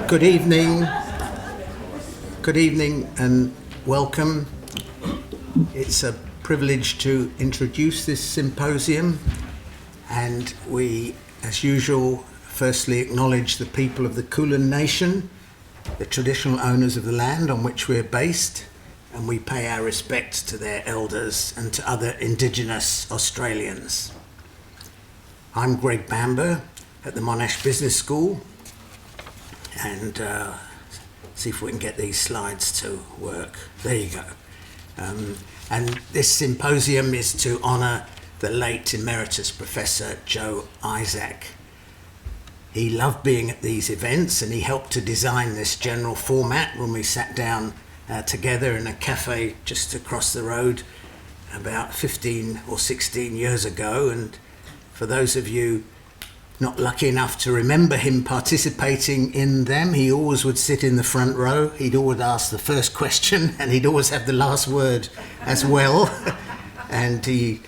Good evening. Good evening and welcome. It's a privilege to introduce this symposium, and we, as usual, firstly acknowledge the people of the Kulin Nation, the traditional owners of the land on which we're based, and we pay our respects to their elders and to other Indigenous Australians. I'm Greg Bamber at the Monash Business School, and see if we can get these slides to work. There you go. And this symposium is to honour the late Emeritus Professor Joe Isaac. He loved being at these events, and he helped to design this general format when we sat down together in a cafe just across the road about 15 or 16 years ago. And for those of you not lucky enough to remember him participating in them, he always would sit in the front row. He'd always ask the first question, and he'd always have the last word as well. And he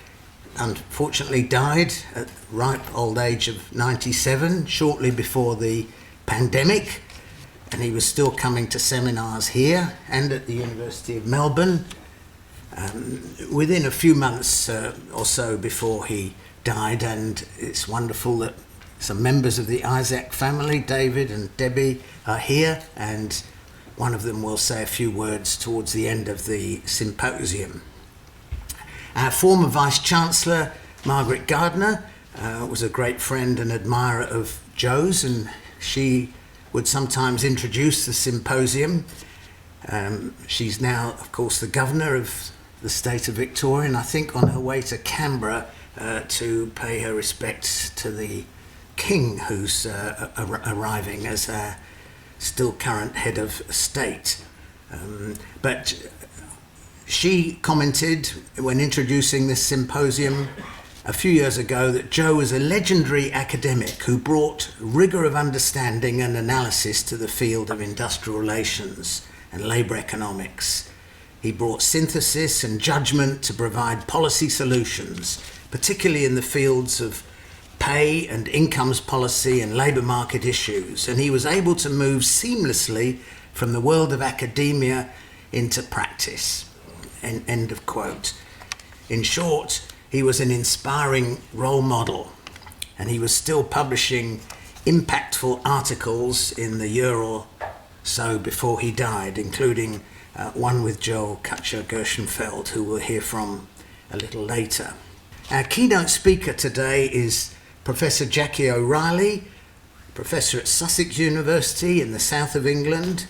unfortunately died at ripe old age of 97, shortly before the pandemic. And he was still coming to seminars here and at the University of Melbourne within a few months or so before he died. And it's wonderful that some members of the Isaac family, David and Debbie, are here, and one of them will say a few words towards the end of the symposium. Our former Vice-Chancellor, Margaret Gardner, was a great friend and admirer of Joe's, and she would sometimes introduce the symposium. She's now, of course, the Governor of the state of Victoria, and I think on her way to Canberra to pay her respects to the King, who's arriving as our still current head of state. But she commented when introducing this symposium a few years ago that Joe was a legendary academic who brought rigour of understanding and analysis to the field of industrial relations and labour economics. He brought synthesis and judgment to provide policy solutions, particularly in the fields of pay and incomes policy and labour market issues, and he was able to move seamlessly from the world of academia into practice. End of quote. In short, he was an inspiring role model, and he was still publishing impactful articles in the year or so before he died, including one with Joel Cutcher-Gershenfeld, who we'll hear from a little later. Our keynote speaker today is Professor Jackie O'Reilly, professor at Sussex University in the south of England.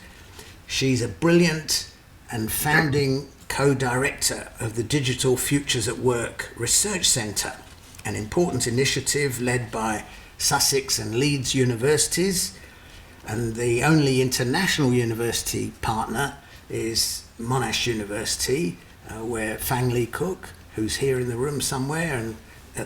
She's a brilliant and founding co-director of the Digital Futures at Work Research Centre, an important initiative led by Sussex and Leeds universities. And the only international university partner is Monash University, where Fang Lee Cook, who's here in the room somewhere and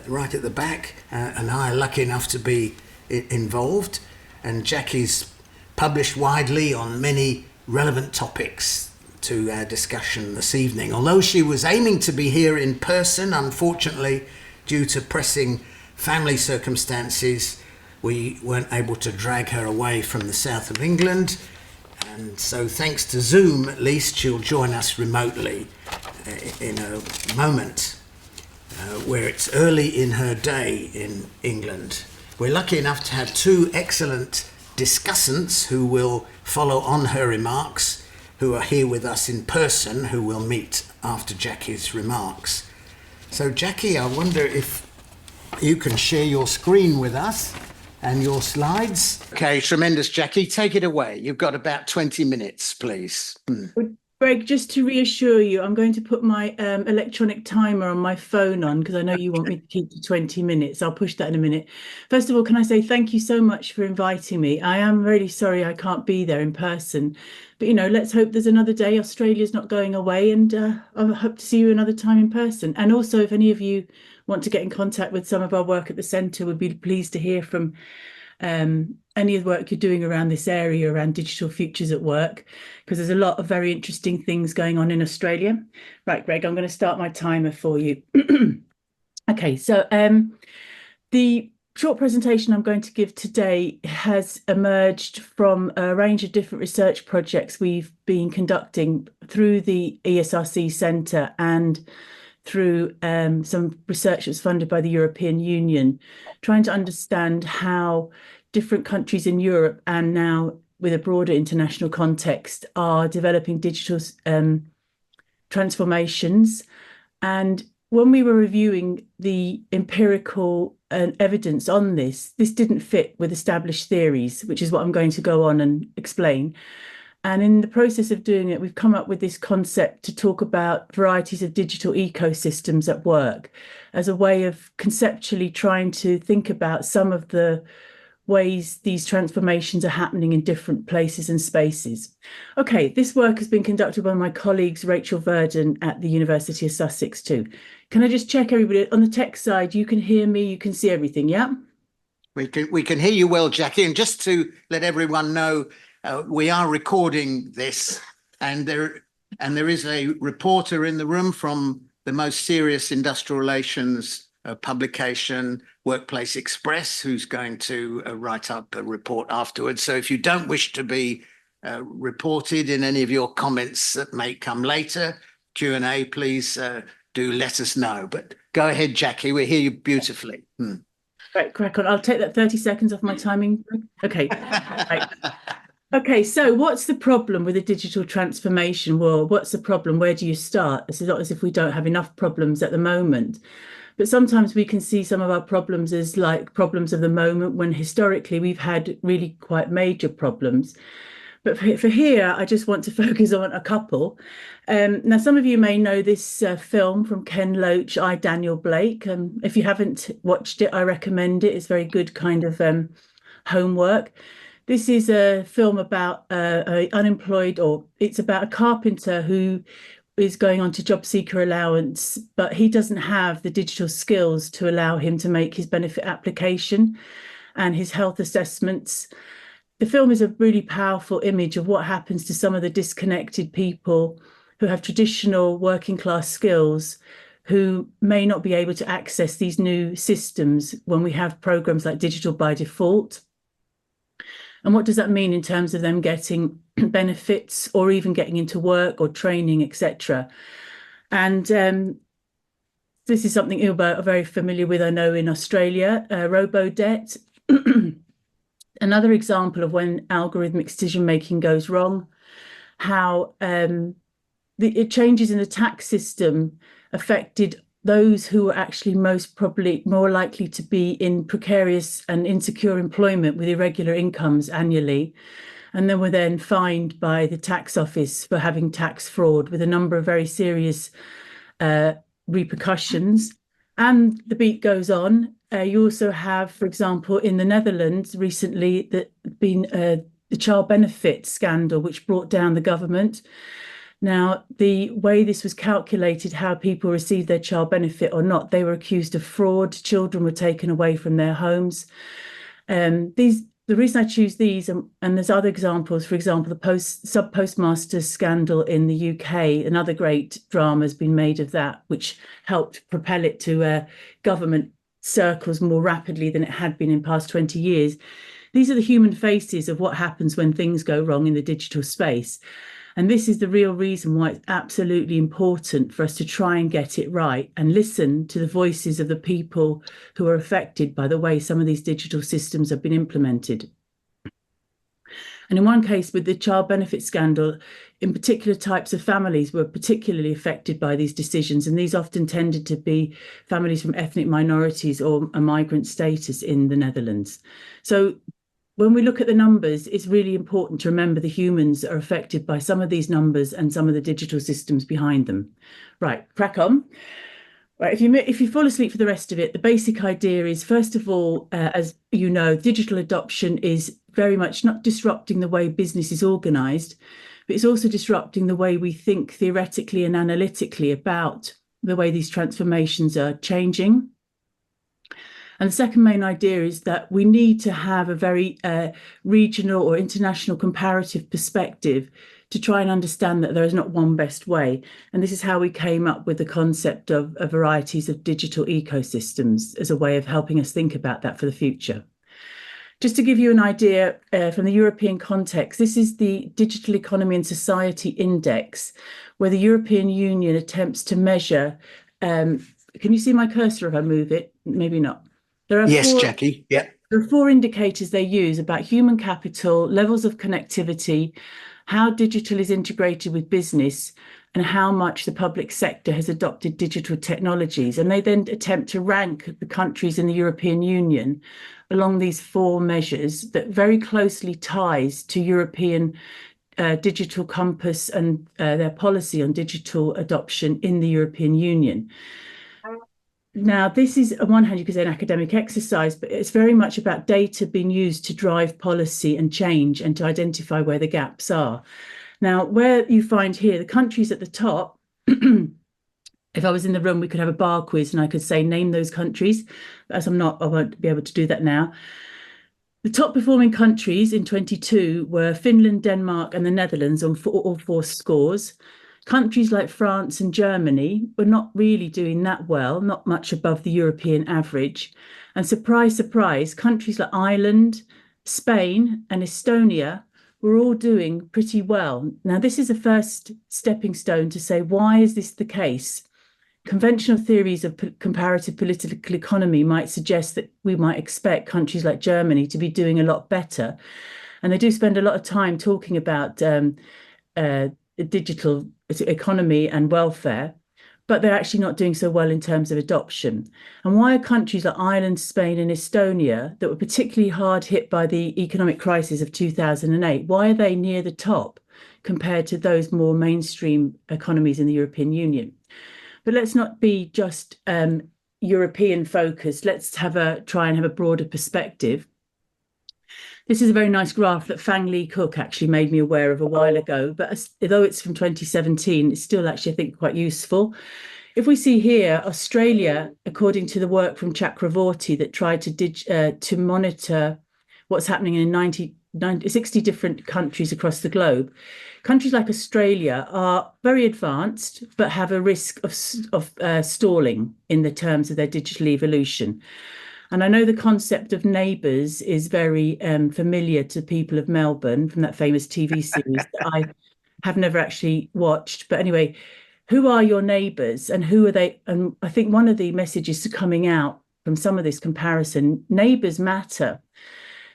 right at the back, and I are lucky enough to be involved. And Jackie's published widely on many relevant topics to our discussion this evening. Although she was aiming to be here in person, unfortunately, due to pressing family circumstances, we weren't able to drag her away from the south of England. And so thanks to Zoom, at least, she'll join us remotely in a moment. Where it's early in her day in England. We're lucky enough to have two excellent discussants who will follow on her remarks, who are here with us in person, who we'll meet after Jackie's remarks. So Jackie, I wonder if you can share your screen with us and your slides. Okay, tremendous, Jackie. Take it away. You've got about 20 minutes, please. Greg, just to reassure you, I'm going to put my electronic timer on my phone on because I know you want me to keep to 20 minutes. I'll push that in a minute. First of all, can I say thank you so much for inviting me. I am really sorry I can't be there in person. But, you know, let's hope there's another day. Australia's not going away, and I hope to see you another time in person. And also, if any of you want to get in contact with some of our work at the centre, we'd be pleased to hear from any of the work you're doing around this area, around digital futures at work, because there's a lot of very interesting things going on in Australia. Right, Greg, I'm going to start my timer for you. Okay, so the short presentation I'm going to give today has emerged from a range of different research projects we've been conducting through the ESRC Centre and through some research that's funded by the European Union, trying to understand how different countries in Europe and now with a broader international context are developing digital transformations. And when we were reviewing the empirical evidence on this didn't fit with established theories, which is what I'm going to go on and explain. And in the process of doing it, we've come up with this concept to talk about varieties of digital ecosystems at work as a way of conceptually trying to think about some of the ways these transformations are happening in different places and spaces. Okay, this work has been conducted by my colleagues Rachel Verdon at the University of Sussex too. Can I just check everybody on the tech side? You can hear me, you can see everything, yeah? We can hear you well, Jackie. And just to let everyone know, we are recording this, and there is a reporter in the room from the most serious industrial relations publication, Workplace Express, who's going to write up a report afterwards. So if you don't wish to be reported in any of your comments that may come later, Q&A, please do let us know. But go ahead, Jackie, we hear you beautifully. Right, crack on. I'll take that 30 seconds off my timing. Okay. Right. Okay, so what's the problem with a digital transformation? Well, what's the problem? Where do you start? It's not as if we don't have enough problems at the moment. But sometimes we can see some of our problems as like problems of the moment when historically we've had really quite major problems. But for here, I just want to focus on a couple. Now, some of you may know this film from Ken Loach, I, Daniel Blake. If you haven't watched it, I recommend it. It's very good kind of homework. This is a film about it's about a carpenter who is going on to job seeker allowance, but he doesn't have the digital skills to allow him to make his benefit application and his health assessments. The film is a really powerful image of what happens to some of the disconnected people who have traditional working class skills, who may not be able to access these new systems when we have programs like Digital by Default. And what does that mean in terms of them getting benefits or even getting into work or training, etc.? And this is something Ilba are very familiar with, I know, in Australia, robo-debt. Another example of when algorithmic decision-making goes wrong, how the changes in the tax system affected those who were actually more likely to be in precarious and insecure employment with irregular incomes annually, and then were then fined by the tax office for having tax fraud with a number of very serious repercussions. And the beat goes on. You also have, for example, in the Netherlands recently, the child benefit scandal, which brought down the government. Now, the way this was calculated, how people received their child benefit or not, they were accused of fraud. Children were taken away from their homes. The reason I choose these, and there's other examples, for example, the sub-postmaster scandal in the UK, another great drama has been made of that, which helped propel it to government circles more rapidly than it had been in past 20 years. These are the human faces of what happens when things go wrong in the digital space. And this is the real reason why it's absolutely important for us to try and get it right and listen to the voices of the people who are affected by the way some of these digital systems have been implemented. And in one case with the child benefit scandal, in particular types of families were particularly affected by these decisions. And these often tended to be families from ethnic minorities or a migrant status in the Netherlands. So when we look at the numbers, it's really important to remember the humans are affected by some of these numbers and some of the digital systems behind them. Right, crack on. Right, if you fall asleep for the rest of it, the basic idea is, first of all, as you know, digital adoption is very much not disrupting the way business is organised, but it's also disrupting the way we think theoretically and analytically about the way these transformations are changing. And the second main idea is that we need to have a very regional or international comparative perspective to try and understand that there is not one best way. And this is how we came up with the concept of varieties of digital ecosystems as a way of helping us think about that for the future. Just to give you an idea from the European context, this is the Digital Economy and Society Index, where the European Union attempts to measure. Can you see my cursor if I move it? Maybe not. There are yes, Jackie. Yeah. There are 4 indicators they use about human capital, levels of connectivity, how digital is integrated with business, and how much the public sector has adopted digital technologies. And they then attempt to rank the countries in the European Union along these 4 measures that very closely ties to European digital compass and their policy on digital adoption in the European Union. Now, this is, on one hand, you could say an academic exercise, but it's very much about data being used to drive policy and change and to identify where the gaps are. Now, where you find here, the countries at the top, if I was in the room, we could have a bar quiz and I could say, name those countries. But as I'm not, I won't be able to do that now. The top performing countries in 22 were Finland, Denmark, and the Netherlands on all 4 scores. Countries like France and Germany were not really doing that well, not much above the European average. And surprise, surprise, countries like Ireland, Spain, and Estonia were all doing pretty well. Now, this is a first stepping stone to say, why is this the case? Conventional theories of comparative political economy might suggest that we might expect countries like Germany to be doing a lot better. And they do spend a lot of time talking about digital economy and welfare, but they're actually not doing so well in terms of adoption. And why are countries like Ireland, Spain, and Estonia, that were particularly hard hit by the economic crisis of 2008, why are they near the top compared to those more mainstream economies in the European Union? But let's not be just European focused. Let's try and have a broader perspective. This is a very nice graph that Fang Lee Cook actually made me aware of a while ago, but although it's from 2017, it's still actually, I think, quite useful. If we see here, Australia, according to the work from Cutcher-Gershenfeld that tried to monitor what's happening in 60 different countries across the globe, countries like Australia are very advanced, but have a risk of stalling in the terms of their digital evolution. And I know the concept of neighbours is very familiar to people of Melbourne from that famous TV series that I have never actually watched. But anyway, who are your neighbours and who are they? And I think one of the messages coming out from some of this comparison, neighbours matter.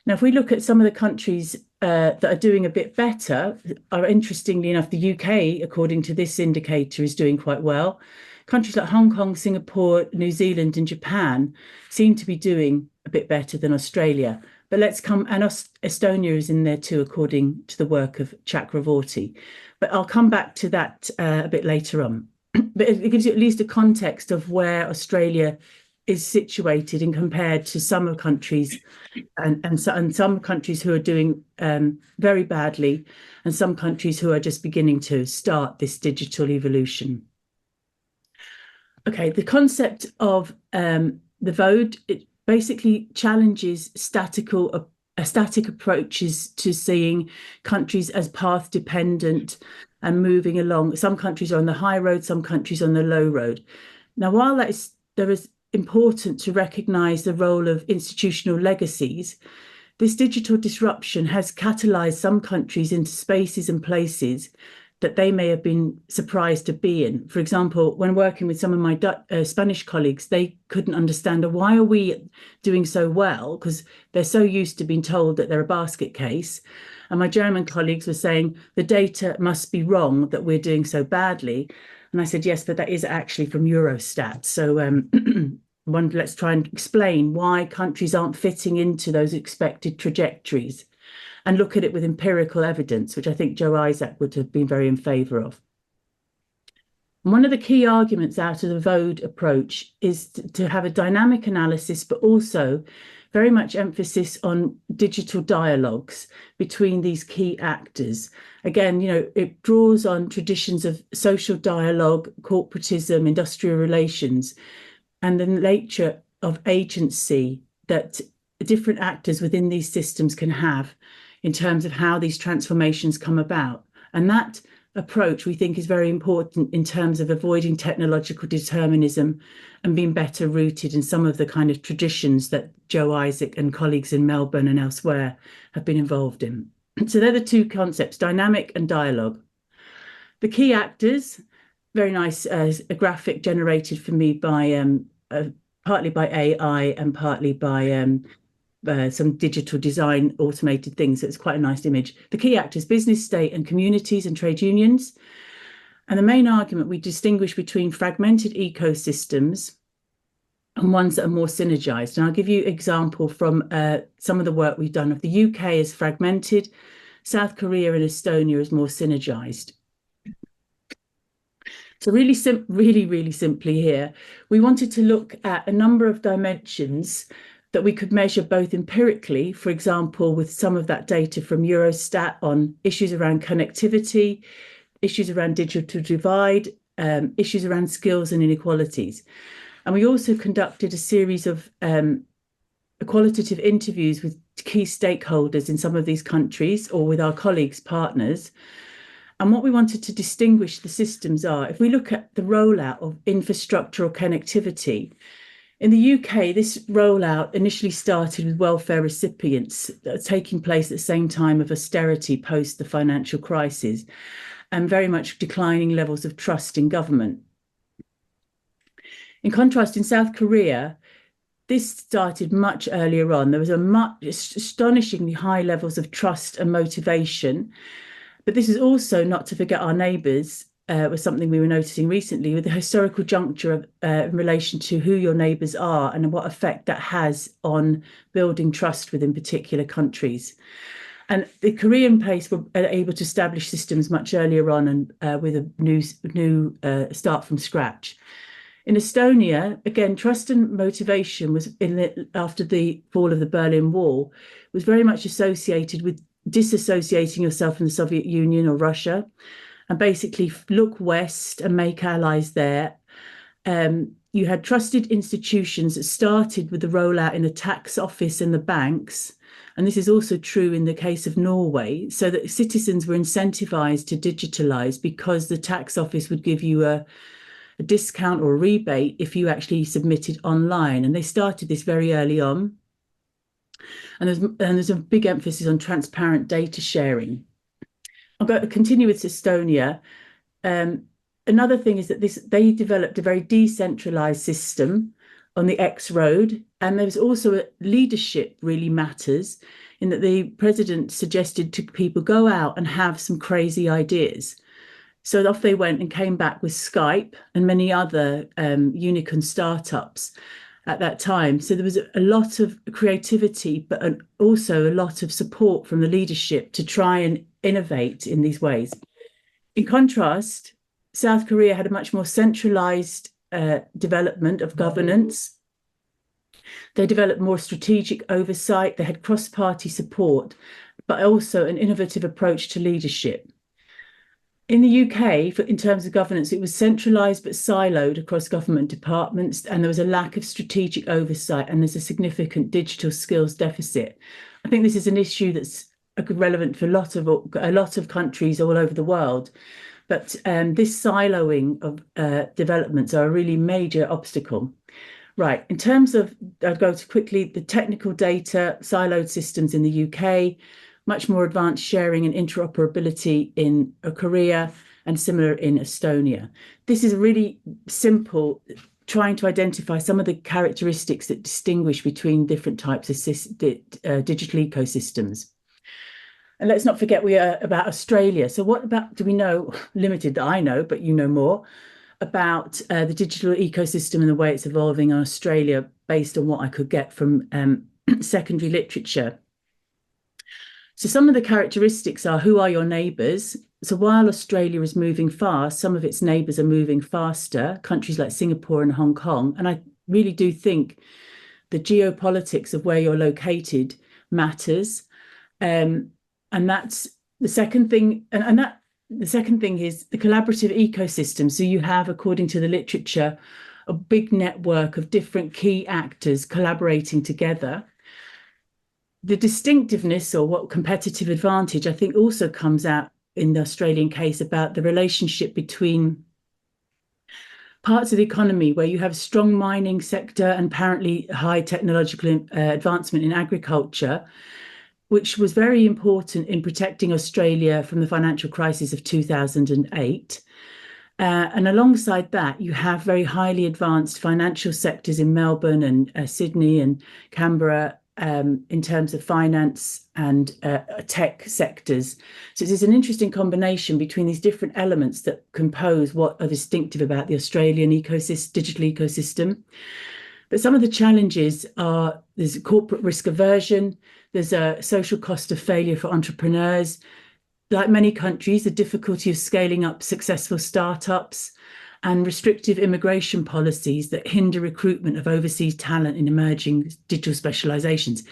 Now, if we look at some of the countries that are doing a bit better, interestingly enough, the UK, according to this indicator, is doing quite well. Countries like Hong Kong, Singapore, New Zealand, and Japan seem to be doing a bit better than Australia. But and Estonia is in there too, according to the work of Cutcher-Gershenfeld. But I'll come back to that a bit later on. But it gives you at least a context of where Australia is situated and compared to some countries and some countries who are doing very badly and some countries who are just beginning to start this digital evolution. Okay, the concept of the VODE, it basically challenges static approaches to seeing countries as path dependent and moving along. Some countries are on the high road, some countries on the low road. Now, while there is important to recognise the role of institutional legacies, this digital disruption has catalysed some countries into spaces and places that they may have been surprised to be in. For example, when working with some of my Spanish colleagues, they couldn't understand why are we doing so well, because they're so used to being told that they're a basket case. And my German colleagues were saying the data must be wrong that we're doing so badly. And I said, yes, but that is actually from Eurostat. So let's try and explain why countries aren't fitting into those expected trajectories and look at it with empirical evidence, which I think Joe Isaac would have been very in favour of. And one of the key arguments out of the VODE approach is to have a dynamic analysis, but also very much emphasis on digital dialogues between these key actors. Again, it draws on traditions of social dialogue, corporatism, industrial relations, and the nature of agency that different actors within these systems can have in terms of how these transformations come about And that approach, we think, is very important in terms of avoiding technological determinism and being better rooted in some of the kind of traditions that Joe Isaac and colleagues in Melbourne and elsewhere have been involved in. So they're the two concepts, dynamic and dialogue. The key actors, very nice, a graphic generated for me by partly by AI and partly by some digital design automated things. So it's quite a nice image. The key actors, business, state and communities and trade unions. And the main argument, we distinguish between fragmented ecosystems and ones that are more synergized. And I'll give you an example from some of the work we've done. Of the UK is fragmented, South Korea and Estonia is more synergized. So really simply here, we wanted to look at a number of dimensions that we could measure both empirically, for example, with some of that data from Eurostat on issues around connectivity, issues around digital divide, issues around skills and inequalities. And we also conducted a series of qualitative interviews with key stakeholders in some of these countries or with our colleagues, partners. And what we wanted to distinguish the systems are, if we look at the rollout of infrastructural connectivity, in the UK, this rollout initially started with welfare recipients taking place at the same time of austerity post the financial crisis and very much declining levels of trust in government. In contrast, in South Korea, this started much earlier on. There was astonishingly high levels of trust and motivation. But this is also, not to forget our neighbours, was something we were noticing recently with the historical juncture of, in relation to who your neighbours are and what effect that has on building trust within particular countries. And the Korean pace were able to establish systems much earlier on and with a new start from scratch. In Estonia, again, trust and motivation was after the fall of the Berlin Wall was very much associated with disassociating yourself from the Soviet Union or Russia and basically look west and make allies there. You had trusted institutions that started with the rollout in the tax office and the banks. And this is also true in the case of Norway, so that citizens were incentivized to digitalize because the tax office would give you a discount or a rebate if you actually submitted online. And they started this very early on. And there's a big emphasis on transparent data sharing. I'll continue with Estonia. Another thing is that they developed a very decentralized system on the X road. And there was also leadership really matters in that the president suggested to people go out and have some crazy ideas. So off they went and came back with Skype and many other unicorn startups at that time. So there was a lot of creativity, but also a lot of support from the leadership to try and innovate in these ways. In contrast, South Korea had a much more centralized development of governance. They developed more strategic oversight. They had cross-party support, but also an innovative approach to leadership. In the UK, in terms of governance, it was centralised but siloed across government departments, and there was a lack of strategic oversight, and there's a significant digital skills deficit. I think this is an issue that's relevant for a lot of countries all over the world, but this siloing of developments are a really major obstacle. Right, in terms of, I'll go to quickly, the technical data, siloed systems in the UK, much more advanced sharing and interoperability in Korea and similar in Estonia. This is really simple, trying to identify some of the characteristics that distinguish between different types of digital ecosystems. And let's not forget we are about Australia. So what about, do we know, limited that I know, but you know more, about the digital ecosystem and the way it's evolving in Australia based on what I could get from secondary literature. So some of the characteristics are, who are your neighbours? So while Australia is moving fast, some of its neighbours are moving faster, countries like Singapore and Hong Kong. And I really do think the geopolitics of where you're located matters. And that's the second thing. The second thing is the collaborative ecosystem. So you have, according to the literature, a big network of different key actors collaborating together. The distinctiveness or what competitive advantage I think also comes out in the Australian case about the relationship between parts of the economy where you have a strong mining sector and apparently high technological advancement in agriculture, which was very important in protecting Australia from the financial crisis of 2008. And alongside that, you have very highly advanced financial sectors in Melbourne and Sydney and Canberra in terms of finance and tech sectors. So there's an interesting combination between these different elements that compose what are distinctive about the Australian digital ecosystem. But some of the challenges are there's corporate risk aversion, there's a social cost of failure for entrepreneurs. Like many countries, the difficulty of scaling up successful startups and restrictive immigration policies that hinder recruitment of overseas talent in emerging digital specializations.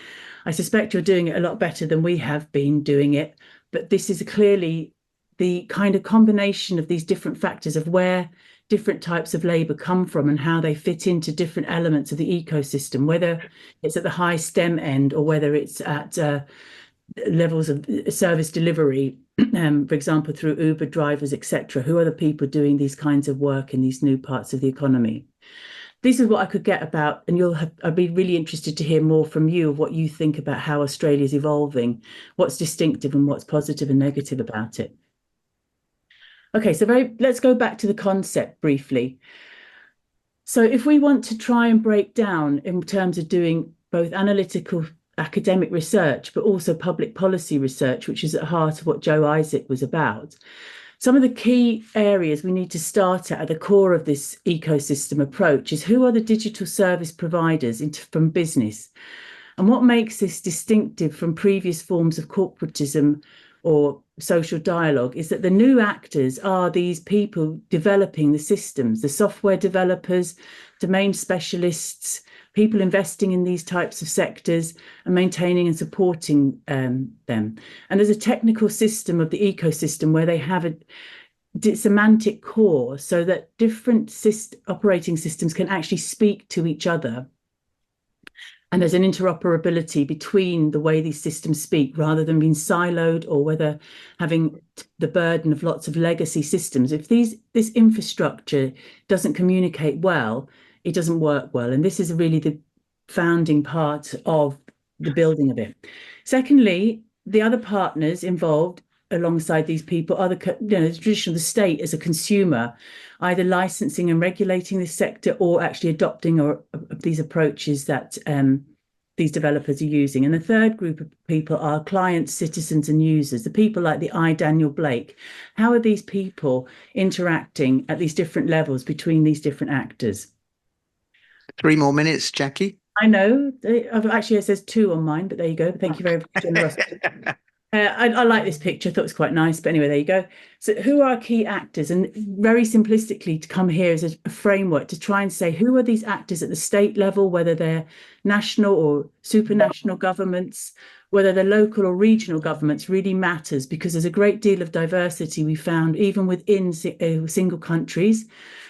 I suspect you're doing it a lot better than we have been doing it, but this is clearly the kind of combination of these different factors of where different types of labour come from and how they fit into different elements of the ecosystem, whether it's at the high STEM end or whether it's at levels of service delivery, for example, through Uber drivers, etc. Who are the people doing these kinds of work in these new parts of the economy? This is what I could get about, and I'd be really interested to hear more from you of what you think about how Australia is evolving, what's distinctive and what's positive and negative about it. Okay, so let's go back to the concept briefly. So if we want to try and break down in terms of doing both analytical academic research, but also public policy research, which is at the heart of what Joe Isaac was about. Some of the key areas we need to start at the core of this ecosystem approach is who are the digital service providers from business? And what makes this distinctive from previous forms of corporatism or social dialogue is that the new actors are these people developing the systems, the software developers, domain specialists, people investing in these types of sectors and maintaining and supporting them. And there's a technical system of the ecosystem where they have a semantic core so that different operating systems can actually speak to each other. And there's an interoperability between the way these systems speak rather than being siloed or whether having the burden of lots of legacy systems. If this infrastructure doesn't communicate well, it doesn't work well. And this is really the founding part of the building of it. Secondly, the other partners involved alongside these people are the traditional, the state as a consumer, either licensing and regulating this sector or actually adopting these approaches that these developers are using. And the third group of people are clients, citizens and users, the people like the Daniel Blake. How are these people interacting at these different levels between these different actors? 3 more minutes, Jackie. I know. Actually, it says 2 on mine, but there you go. Thank you very much. I like this picture. I thought it was quite nice. But anyway, there you go. So who are key actors? And very simplistically, to come here as a framework to try and say who are these actors at the state level, whether they're national or supranational governments, whether they're local or regional governments really matters because there's a great deal of diversity we found even within single countries.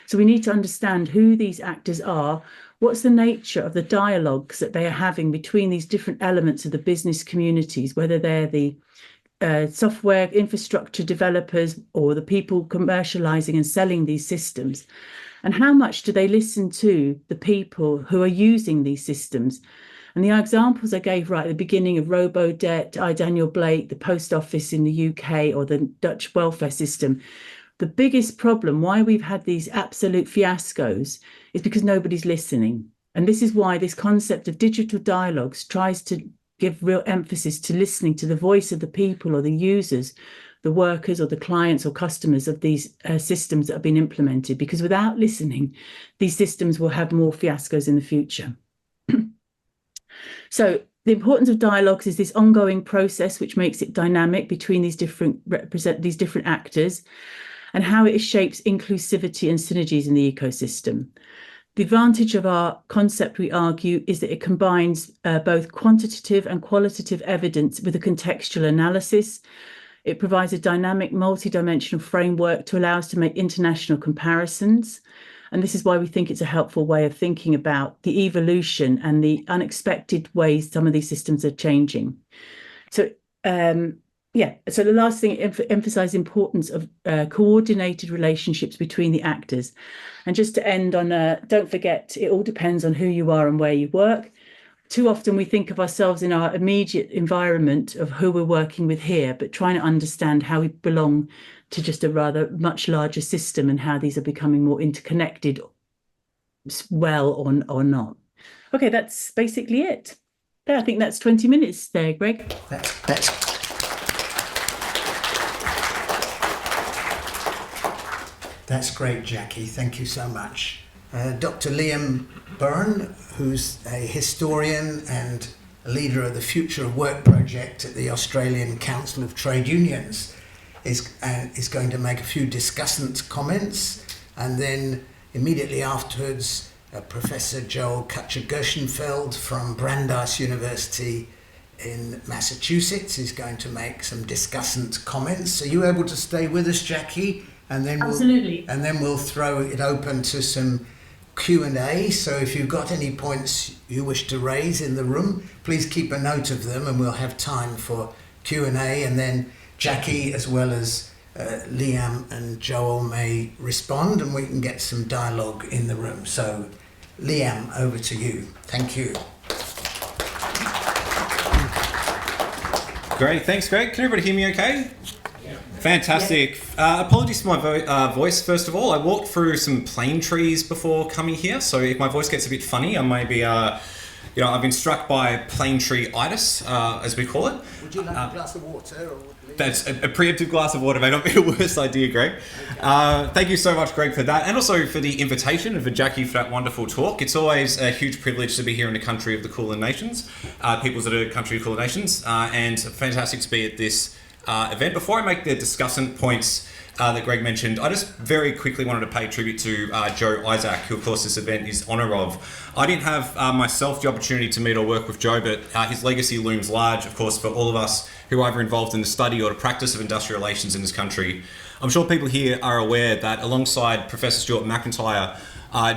So we need to understand who these actors are. What's the nature of the dialogues that they are having between these different elements of the business communities, whether they're the software infrastructure developers or the people commercializing and selling these systems? And how much do they listen to the people who are using these systems? And the examples I gave right at the beginning of Robodebt, Daniel Blake, the post office in the UK or the Dutch welfare system, the biggest problem why we've had these absolute fiascos is because nobody's listening. And this is why this concept of digital dialogues tries to give real emphasis to listening to the voice of the people or the users, the workers or the clients or customers of these systems that have been implemented, because without listening, these systems will have more fiascos in the future. So the importance of dialogues is this ongoing process which makes it dynamic between these different actors and how it shapes inclusivity and synergies in the ecosystem. The advantage of our concept, we argue, is that it combines both quantitative and qualitative evidence with a contextual analysis. It provides a dynamic, multidimensional framework to allow us to make international comparisons. And this is why we think it's a helpful way of thinking about the evolution and the unexpected ways some of these systems are changing. So Yeah, so the last thing, emphasize the importance of coordinated relationships between the actors. And just to end on, don't forget, it all depends on who you are and where you work. Too often we think of ourselves in our immediate environment of who we're working with here, but trying to understand how we belong to just a rather much larger system and how these are becoming more interconnected, well or not. Okay, that's basically it. Yeah, I think that's 20 minutes there, Greg. That's great, Jackie. Thank you so much. Dr. Liam Byrne, who's a historian and a leader of the Future of Work project at the Australian Council of Trade Unions, is going to make a few discussant comments, and then immediately afterwards, Professor Joel Cutcher-Gershenfeld from Brandeis University in Massachusetts is going to make some discussant comments. Are you able to stay with us, Jackie? And then Absolutely. We'll throw it open to some Q&A. So if you've got any points you wish to raise in the room, please keep a note of them, and we'll have time for Q&A. And then Jackie, as well as Liam and Joel, may respond, and we can get some dialogue in the room. So Liam, over to you. Thank you. Great, thanks Greg. Can everybody hear me okay? Fantastic. Apologies for my voice, first of all. I walked through some plane trees before coming here, so if my voice gets a bit funny, I may be, I've been struck by plane tree-itis, as we call it. Would you like a glass of water? Or that's a preemptive glass of water may not be a worse idea, Greg. Thank you so much, Greg, for that, and also for the invitation and for Jackie for that wonderful talk. It's always a huge privilege to be here in the country of the Kulin Nations, peoples that are country of Kulin Nations, and fantastic to be at this event. Before I make the discussant points that Greg mentioned, I just very quickly wanted to pay tribute to Joe Isaac, who of course this event is honour of. I didn't have myself the opportunity to meet or work with Joe, but his legacy looms large, of course, for all of us who are either involved in the study or the practice of industrial relations in this country. I'm sure people here are aware that alongside Professor Stuart McIntyre,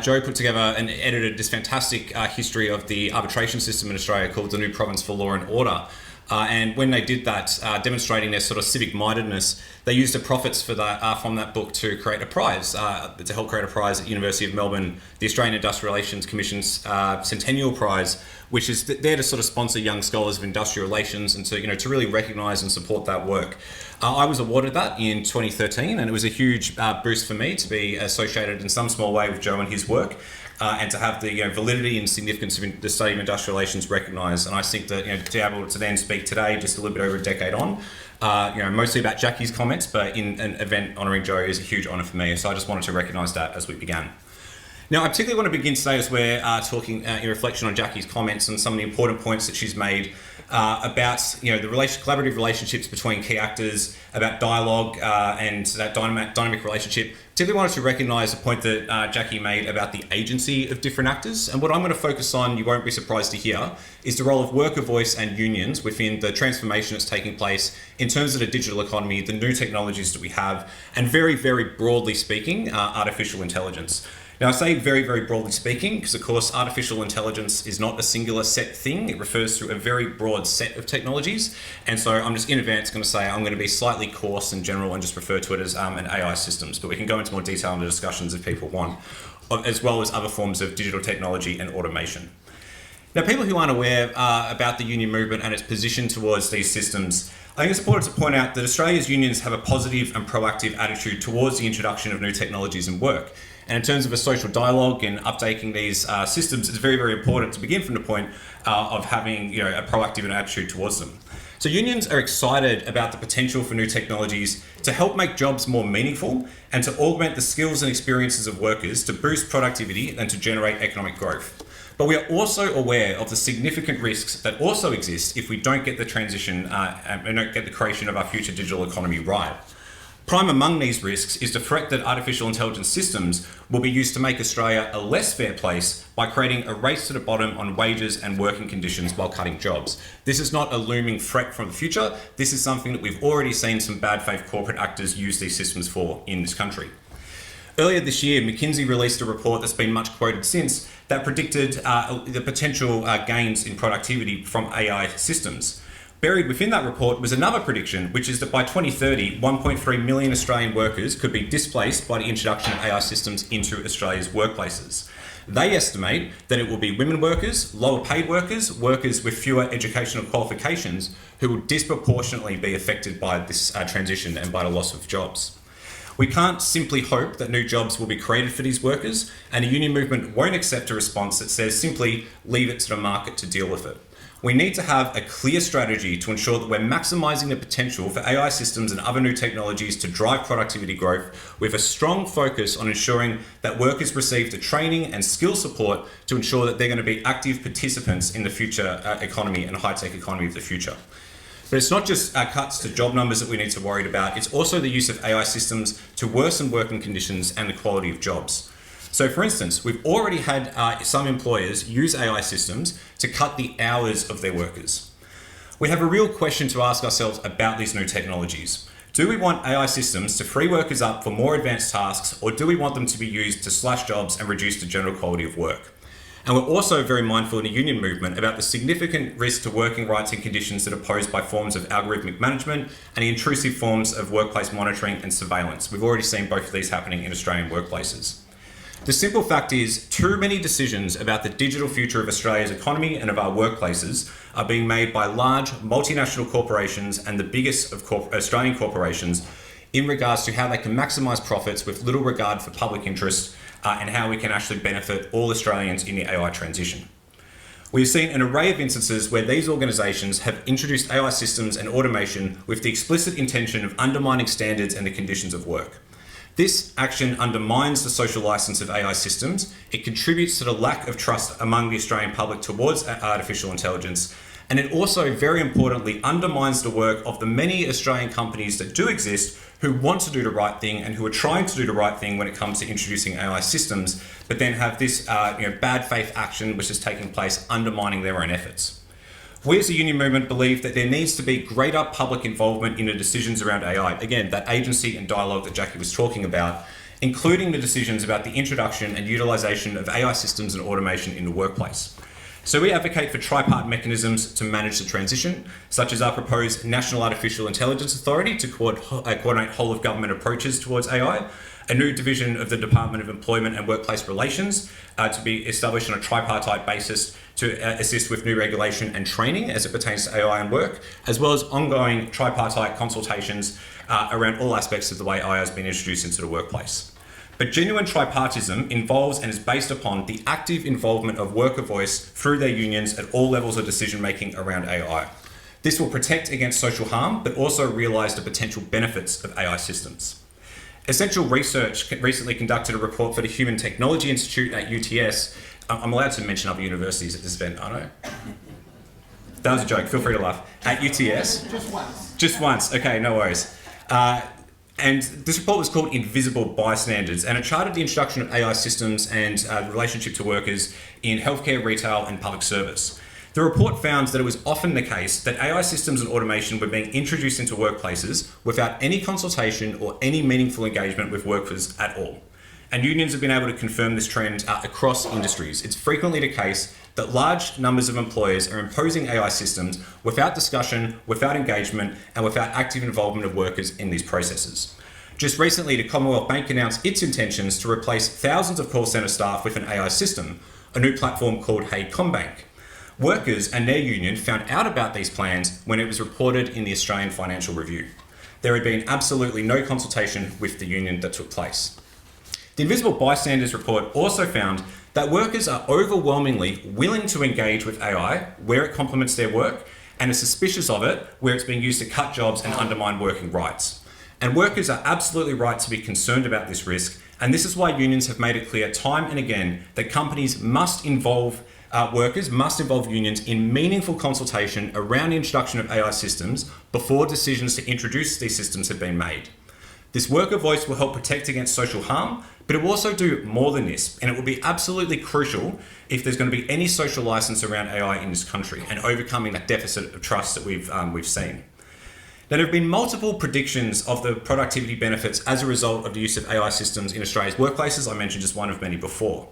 Joe put together and edited this fantastic history of the arbitration system in Australia called the New Province for Law and Order. And when they did that, demonstrating their sort of civic mindedness, they used the profits for that from that book to create a prize, to help create a prize at University of Melbourne, the Australian Industrial Relations Commission's Centennial Prize, which is there to sort of sponsor young scholars of industrial relations and to really recognise and support that work. I was awarded that in 2013, and it was a huge boost for me to be associated in some small way with Joe and his work. And to have the validity and significance of the study of industrial relations recognised. And I think that to be able to then speak today, just a little bit over a decade on, mostly about Jackie's comments, but in an event honouring Joe is a huge honour for me. So I just wanted to recognise that as we began. Now, I particularly want to begin today as we're talking in reflection on Jackie's comments and some of the important points that she's made about the collaborative relationships between key actors, about dialogue and that dynamic relationship. Particularly wanted to recognise a point that Jackie made about the agency of different actors. And what I'm going to focus on, you won't be surprised to hear, is the role of worker voice and unions within the transformation that's taking place in terms of the digital economy, the new technologies that we have, and very, very broadly speaking, artificial intelligence. Now, I say very, very broadly speaking, because of course, artificial intelligence is not a singular set thing. It refers to a very broad set of technologies. And so I'm just in advance going to say I'm going to be slightly coarse and general and just refer to it as an AI systems, but we can go into more detail in the discussions if people want, as well as other forms of digital technology and automation. Now, people who aren't aware about the union movement and its position towards these systems, I think it's important to point out that Australia's unions have a positive and proactive attitude towards the introduction of new technologies and work. And in terms of a social dialogue and updating these systems, it's very, very important to begin from the point of having a proactive attitude towards them. So unions are excited about the potential for new technologies to help make jobs more meaningful and to augment the skills and experiences of workers to boost productivity and to generate economic growth. But we are also aware of the significant risks that also exist if we don't get the transition and don't get the creation of our future digital economy right. Prime among these risks is the threat that artificial intelligence systems will be used to make Australia a less fair place by creating a race to the bottom on wages and working conditions while cutting jobs. This is not a looming threat from the future. This is something that we've already seen some bad faith corporate actors use these systems for in this country. Earlier this year, McKinsey released a report that's been much quoted since that predicted the potential gains in productivity from AI systems. Buried within that report was another prediction, which is that by 2030, 1.3 million Australian workers could be displaced by the introduction of AI systems into Australia's workplaces. They estimate that it will be women workers, lower paid workers, workers with fewer educational qualifications who will disproportionately be affected by this transition and by the loss of jobs. We can't simply hope that new jobs will be created for these workers, and the union movement won't accept a response that says simply leave it to the market to deal with it. We need to have a clear strategy to ensure that we're maximising the potential for AI systems and other new technologies to drive productivity growth, with a strong focus on ensuring that workers receive the training and skill support to ensure that they're going to be active participants in the future economy and high-tech economy of the future. But it's not just cuts to job numbers that we need to worry about, it's also the use of AI systems to worsen working conditions and the quality of jobs. So for instance, we've already had some employers use AI systems to cut the hours of their workers. We have a real question to ask ourselves about these new technologies. Do we want AI systems to free workers up for more advanced tasks, or do we want them to be used to slash jobs and reduce the general quality of work? And we're also very mindful in the union movement about the significant risk to working rights and conditions that are posed by forms of algorithmic management and the intrusive forms of workplace monitoring and surveillance. We've already seen both of these happening in Australian workplaces. The simple fact is, too many decisions about the digital future of Australia's economy and of our workplaces are being made by large multinational corporations and the biggest of Australian corporations in regards to how they can maximise profits with little regard for public interest and how we can actually benefit all Australians in the AI transition. We've seen an array of instances where these organisations have introduced AI systems and automation with the explicit intention of undermining standards and the conditions of work. This action undermines the social licence of AI systems, it contributes to the lack of trust among the Australian public towards artificial intelligence, and it also, very importantly, undermines the work of the many Australian companies that do exist who want to do the right thing and who are trying to do the right thing when it comes to introducing AI systems, but then have this bad faith action which is taking place undermining their own efforts. We as a union movement believe that there needs to be greater public involvement in the decisions around AI. Again, that agency and dialogue that Jackie was talking about, including the decisions about the introduction and utilisation of AI systems and automation in the workplace. So we advocate for tripart mechanisms to manage the transition, such as our proposed National Artificial Intelligence Authority to coordinate whole of government approaches towards AI, a new division of the Department of Employment and Workplace Relations to be established on a tripartite basis to assist with new regulation and training as it pertains to AI and work, as well as ongoing tripartite consultations around all aspects of the way AI has been introduced into the workplace. But genuine tripartism involves and is based upon the active involvement of worker voice through their unions at all levels of decision making around AI. This will protect against social harm, but also realise the potential benefits of AI systems. Essential Research recently conducted a report for the Human Technology Institute at UTS. I'm allowed to mention other universities at this event, aren't I? That was a joke, feel free to laugh. At UTS? Just once. Just once, okay, no worries. And this report was called Invisible Bystanders, and it charted the introduction of AI systems and the relationship to workers in healthcare, retail, and public service. The report found that it was often the case that AI systems and automation were being introduced into workplaces without any consultation or any meaningful engagement with workers at all. And unions have been able to confirm this trend across industries. It's frequently the case that large numbers of employers are imposing AI systems without discussion, without engagement, and without active involvement of workers in these processes. Just recently, the Commonwealth Bank announced its intentions to replace thousands of call centre staff with an AI system, a new platform called Hey CommBank. Workers and their union found out about these plans when it was reported in the Australian Financial Review. There had been absolutely no consultation with the union that took place. The Invisible Bystanders report also found that workers are overwhelmingly willing to engage with AI where it complements their work and are suspicious of it where it's being used to cut jobs and undermine working rights. And workers are absolutely right to be concerned about this risk, and this is why unions have made it clear time and again that companies must involve workers must involve unions in meaningful consultation around the introduction of AI systems before decisions to introduce these systems have been made. This worker voice will help protect against social harm, but it will also do more than this, and it will be absolutely crucial if there's going to be any social license around AI in this country and overcoming that deficit of trust that we've seen. Now, there have been multiple predictions of the productivity benefits as a result of the use of AI systems in Australia's workplaces. I mentioned just one of many before.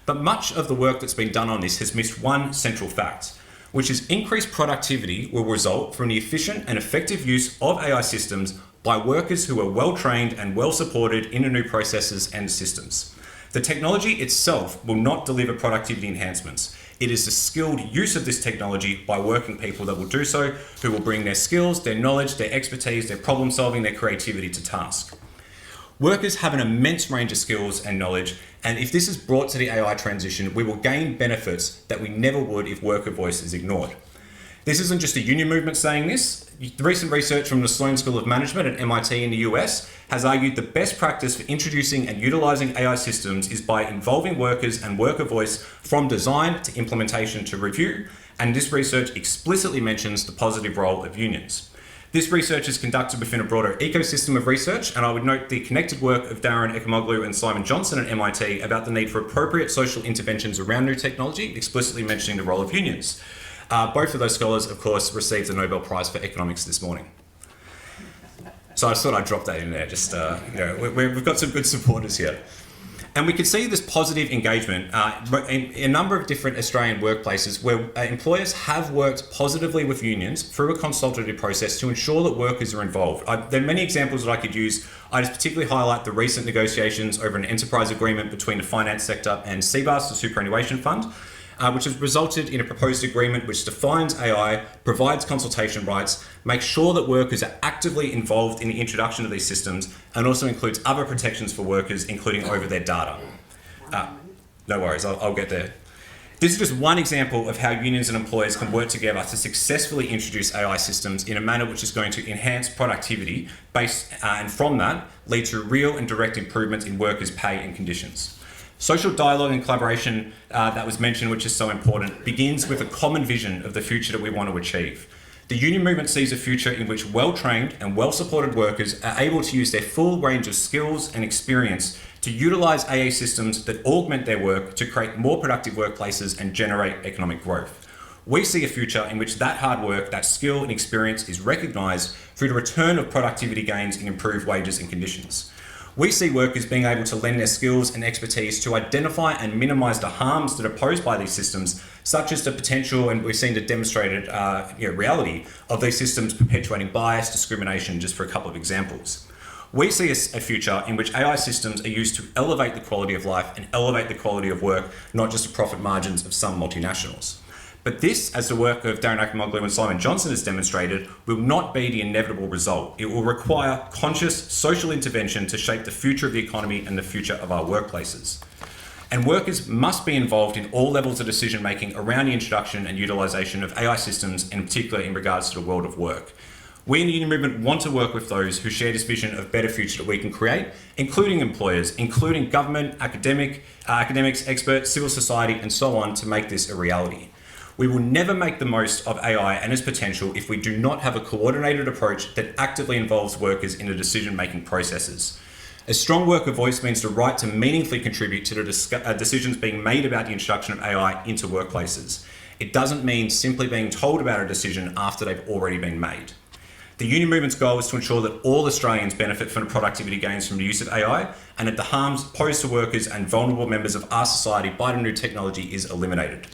But much of the work that's been done on this has missed one central fact, which is increased productivity will result from the efficient and effective use of AI systems by workers who are well trained and well supported in the new processes and systems. The technology itself will not deliver productivity enhancements. It is the skilled use of this technology by working people that will do so, who will bring their skills, their knowledge, their expertise, their problem solving, their creativity to task. Workers have an immense range of skills and knowledge, and if this is brought to the AI transition, we will gain benefits that we never would if worker voice is ignored. This isn't just a union movement saying this. The recent research from the Sloan School of Management at MIT in the US has argued the best practice for introducing and utilising AI systems is by involving workers and worker voice from design to implementation to review, and this research explicitly mentions the positive role of unions. This research is conducted within a broader ecosystem of research, and I would note the connected work of Darren Ekamoglu and Simon Johnson at MIT about the need for appropriate social interventions around new technology, explicitly mentioning the role of unions. Both of those scholars, of course, received the Nobel Prize for Economics this morning. So I just thought I'd drop that in there. Just, we've got some good supporters here. And we can see this positive engagement in a number of different Australian workplaces where employers have worked positively with unions through a consultative process to ensure that workers are involved. There are many examples that I could use. I just particularly highlight the recent negotiations over an enterprise agreement between the finance sector and CBAS, the Superannuation Fund, which has resulted in a proposed agreement which defines AI, provides consultation rights, makes sure that workers are actively involved in the introduction of these systems, and also includes other protections for workers, including over their data. No worries, I'll get there. This is just one example of how unions and employers can work together to successfully introduce AI systems in a manner which is going to enhance productivity and from that lead to real and direct improvements in workers' pay and conditions. Social dialogue and collaboration that was mentioned, which is so important, begins with a common vision of the future that we want to achieve. The union movement sees a future in which well-trained and well-supported workers are able to use their full range of skills and experience to utilise AI systems that augment their work to create more productive workplaces and generate economic growth. We see a future in which that hard work, that skill and experience is recognised through the return of productivity gains and improved wages and conditions. We see workers being able to lend their skills and expertise to identify and minimise the harms that are posed by these systems, such as the potential, and we've seen the demonstrated reality of these systems perpetuating bias, discrimination, just for a couple of examples. We see a future in which AI systems are used to elevate the quality of life and elevate the quality of work, not just the profit margins of some multinationals. But this, as the work of Darren Ekamoglu and Simon Johnson has demonstrated, will not be the inevitable result. It will require conscious social intervention to shape the future of the economy and the future of our workplaces. And workers must be involved in all levels of decision making around the introduction and utilisation of AI systems, in particular in regards to the world of work. We in the union movement want to work with those who share this vision of better future that we can create, including employers, including government, academics, experts, civil society, and so on, to make this a reality. We will never make the most of AI and its potential if we do not have a coordinated approach that actively involves workers in the decision-making processes. A strong worker voice means the right to meaningfully contribute to the decisions being made about the introduction of AI into workplaces. It doesn't mean simply being told about a decision after they've already been made. The union movement's goal is to ensure that all Australians benefit from the productivity gains from the use of AI, and that the harms posed to workers and vulnerable members of our society by the new technology is eliminated.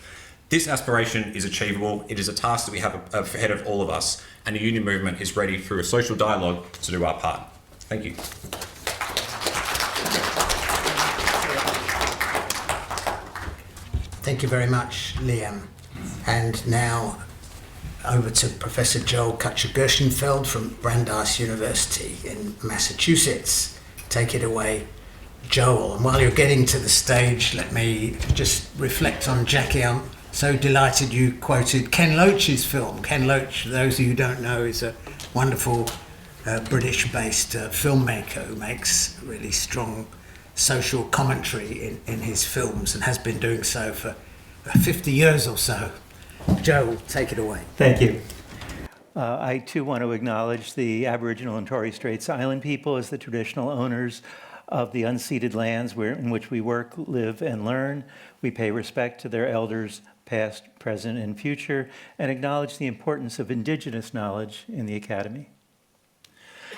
This aspiration is achievable. It is a task that we have ahead of all of us, and the union movement is ready through a social dialogue to do our part. Thank you. Thank you very much, Liam. And now over to Professor Joel Cutcher-Gershenfeld from Brandeis University in Massachusetts. Take it away, Joel. And while you're getting to the stage, let me just reflect on Jackie. I'm so delighted you quoted Ken Loach's film. Ken Loach, for those of you who don't know, is a wonderful British-based filmmaker who makes really strong social commentary in his films and has been doing so for 50 years or so. Joel, take it away. Thank you. I too want to acknowledge the Aboriginal and Torres Straits Island people as the traditional owners of the unceded lands in which we work, live, and learn. We pay respect to their elders, past, present, and future, and acknowledge the importance of Indigenous knowledge in the Academy.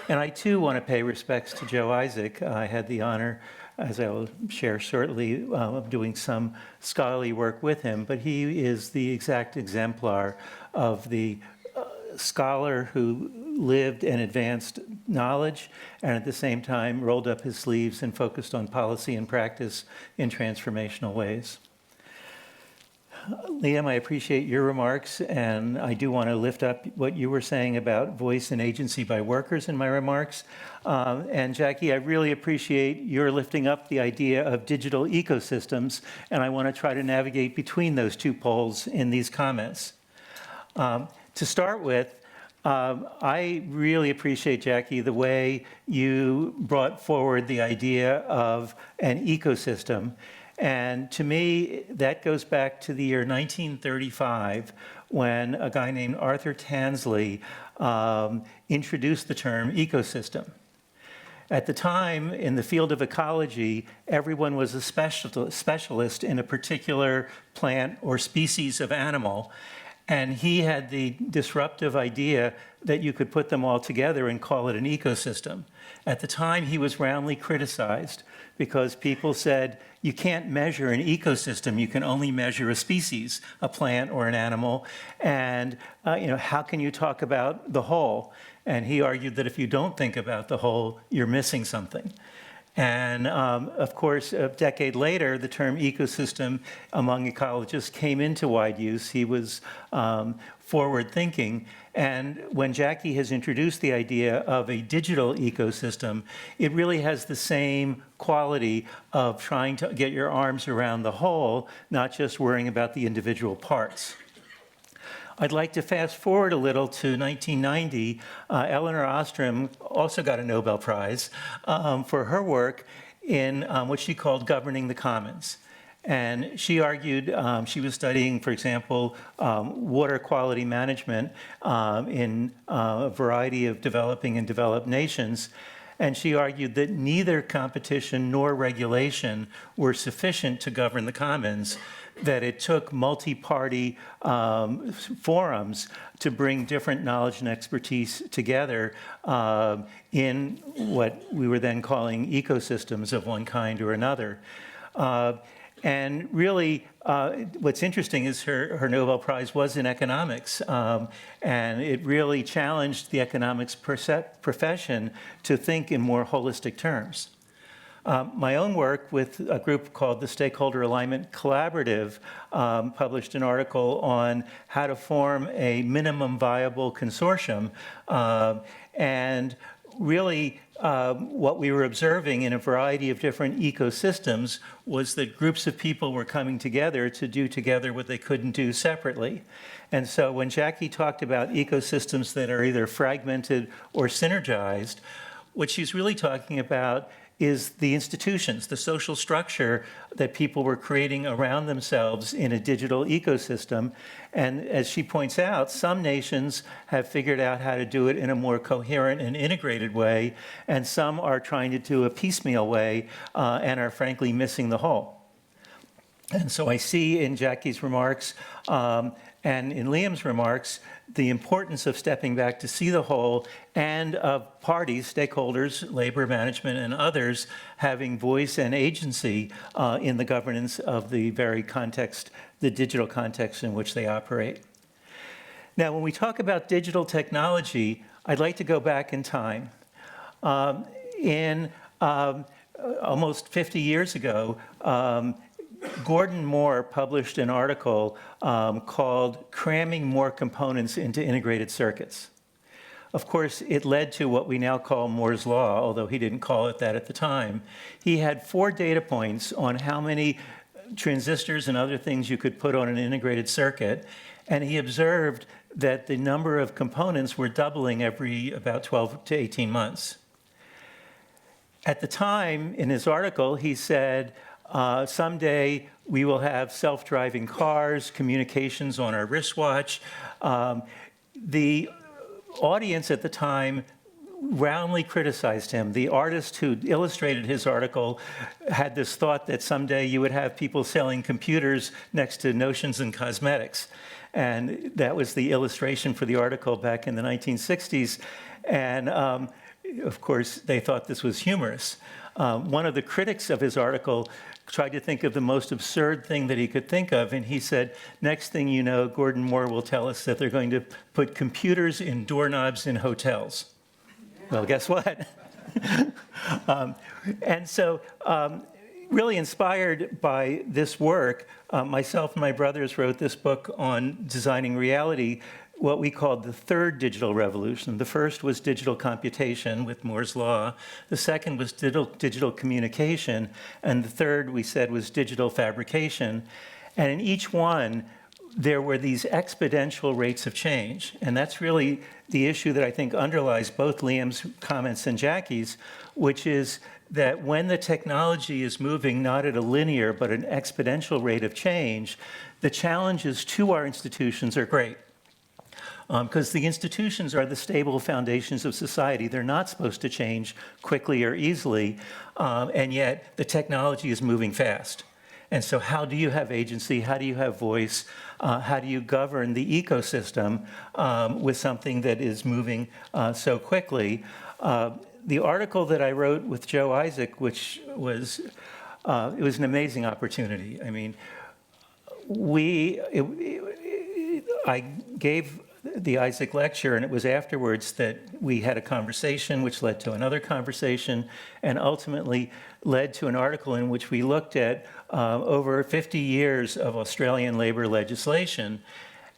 And I too want to pay respects to Joe Isaac. I had the honor as I will share shortly, of doing some scholarly work with him, but he is the exact exemplar of the scholar who lived and advanced knowledge and at the same time rolled up his sleeves and focused on policy and practice in transformational ways. Liam, I appreciate your remarks, and I do want to lift up what you were saying about voice and agency by workers in my remarks. And Jackie, I really appreciate your lifting up the idea of digital ecosystems, and I want to try to navigate between those two poles in these comments. To start with, I really appreciate, Jackie, the way you brought forward the idea of an ecosystem. And to me, that goes back to the year 1935, when a guy named Arthur Tansley introduced the term ecosystem. At the time, in the field of ecology, everyone was a specialist in a particular plant or species of animal. And he had the disruptive idea that you could put them all together and call it an ecosystem. At the time, he was roundly criticized because people said, you can't measure an ecosystem, you can only measure a species, a plant or an animal, and how can you talk about the whole? And he argued that if you don't think about the whole, you're missing something. And of course, a decade later, the term ecosystem among ecologists came into wide use. He was forward-thinking. And when Jackie has introduced the idea of a digital ecosystem, it really has the same quality of trying to get your arms around the whole, not just worrying about the individual parts. I'd like to fast forward a little to 1990. Elinor Ostrom also got a Nobel Prize for her work in what she called governing the commons. And she argued, she was studying, for example, water quality management in a variety of developing and developed nations. And she argued that neither competition nor regulation were sufficient to govern the commons, that it took multi-party forums to bring different knowledge and expertise together in what we were then calling ecosystems of one kind or another. And really, what's interesting is her Nobel Prize was in economics, and it really challenged the economics profession to think in more holistic terms. My own work with a group called the Stakeholder Alignment Collaborative published an article on how to form a minimum viable consortium, and really what we were observing in a variety of different ecosystems was that groups of people were coming together to do together what they couldn't do separately. And so when Jackie talked about ecosystems that are either fragmented or synergized, what she's really talking about is the institutions, the social structure that people were creating around themselves in a digital ecosystem. And as she points out, some nations have figured out how to do it in a more coherent and integrated way, and some are trying to do a piecemeal way and are frankly missing the whole. And so I see in Jackie's remarks and in Liam's remarks the importance of stepping back to see the whole, and of parties, stakeholders, labor management, and others having voice and agency in the governance of the very context, the digital context in which they operate. Now, when we talk about digital technology, I'd like to go back in time. Almost 50 years ago, Gordon Moore published an article called Cramming More Components into Integrated Circuits. Of course, it led to what we now call Moore's Law, although he didn't call it that at the time. He had 4 data points on how many transistors and other things you could put on an integrated circuit, and he observed that the number of components were doubling every about 12 to 18 months. At the time, in his article, he said, someday we will have self-driving cars, communications on our wristwatch. The audience at the time roundly criticized him. The artist who illustrated his article had this thought that someday you would have people selling computers next to notions in cosmetics. And that was the illustration for the article back in the 1960s. And of course, they thought this was humorous. One of the critics of his article tried to think of the most absurd thing that he could think of, and he said, next thing you know, Gordon Moore will tell us that they're going to put computers in doorknobs in hotels. Well, guess what? And so, really inspired by this work, myself and my brothers wrote this book on designing reality, what we called the third digital revolution. The first was digital computation with Moore's law. The second was digital communication. And the third, we said, was digital fabrication. And in each one, there were these exponential rates of change. And that's really the issue that I think underlies both Liam's comments and Jackie's, which is that when the technology is moving not at a linear but an exponential rate of change, the challenges to our institutions are great. Because the institutions are the stable foundations of society. They're not supposed to change quickly or easily, and yet the technology is moving fast. And so how do you have agency? How do you have voice? How do you govern the ecosystem with something that is moving so quickly? The article that I wrote with Joe Isaac, which was, it was an amazing opportunity. I mean, I gave the Isaac lecture, and it was afterwards that we had a conversation which led to another conversation and ultimately led to an article in which we looked at over 50 years of Australian labour legislation.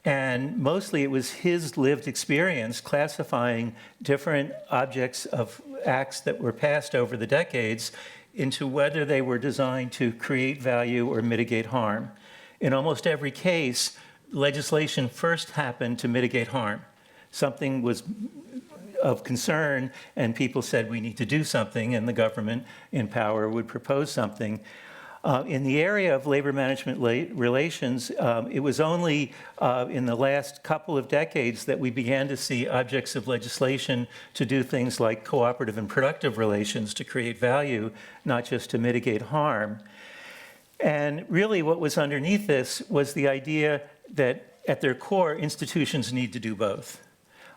And mostly it was his lived experience classifying different objects of acts that were passed over the decades into whether they were designed to create value or mitigate harm. In almost every case, legislation first happened to mitigate harm. Something was of concern, and people said we need to do something, and the government in power would propose something. In the area of labor management relations, it was only in the last couple of decades that we began to see objects of legislation to do things like cooperative and productive relations to create value, not just to mitigate harm. And really what was underneath this was the idea that at their core, institutions need to do both.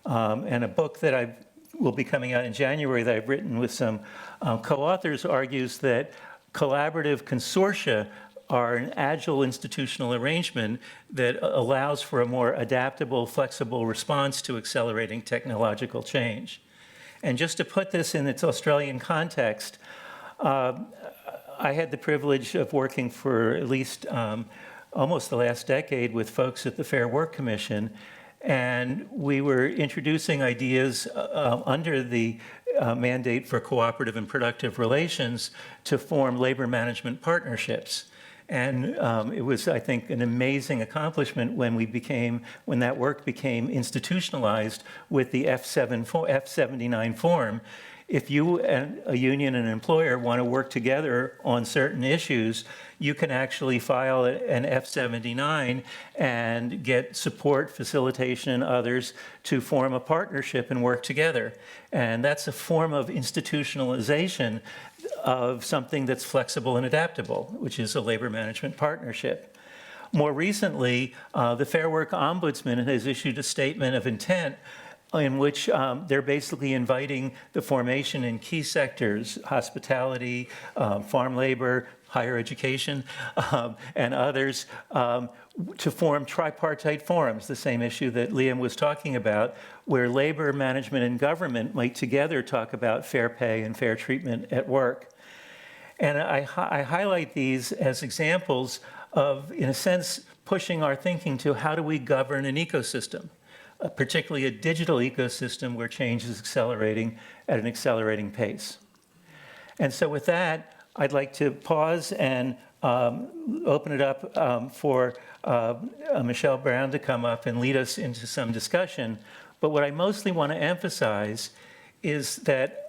And a book that will be coming out in January that I've written with some co-authors argues that collaborative consortia are an agile institutional arrangement that allows for a more adaptable, flexible response to accelerating technological change. And just to put this in its Australian context, I had the privilege of working for at least almost the last decade with folks at the Fair Work Commission, and we were introducing ideas under the mandate for cooperative and productive relations to form labor management partnerships. And it was, I think, an amazing accomplishment when that work became institutionalized with the F79 form. If you and a union and an employer want to work together on certain issues, you can actually file an F79 and get support, facilitation, and others to form a partnership and work together. And that's a form of institutionalization of something that's flexible and adaptable, which is a labor management partnership. More recently, the Fair Work Ombudsman has issued a statement of intent in which they're basically inviting the formation in key sectors, hospitality, farm labor, higher education, and others, to form tripartite forums, the same issue that Liam was talking about, where labor management and government might together talk about fair pay and fair treatment at work. And I highlight these as examples of, in a sense, pushing our thinking to how do we govern an ecosystem, particularly a digital ecosystem where change is accelerating at an accelerating pace. And so with that, I'd like to pause and open it up for Michelle Brown to come up and lead us into some discussion. But what I mostly want to emphasize is that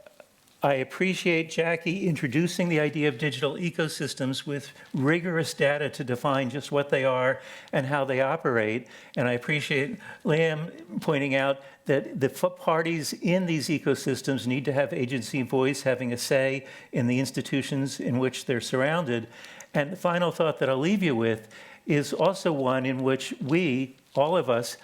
I appreciate Jackie introducing the idea of digital ecosystems with rigorous data to define just what they are and how they operate. And I appreciate Liam pointing out that the parties in these ecosystems need to have agency and voice, having a say in the institutions in which they're surrounded. And the final thought that I'll leave you with is also one in which we, all of us,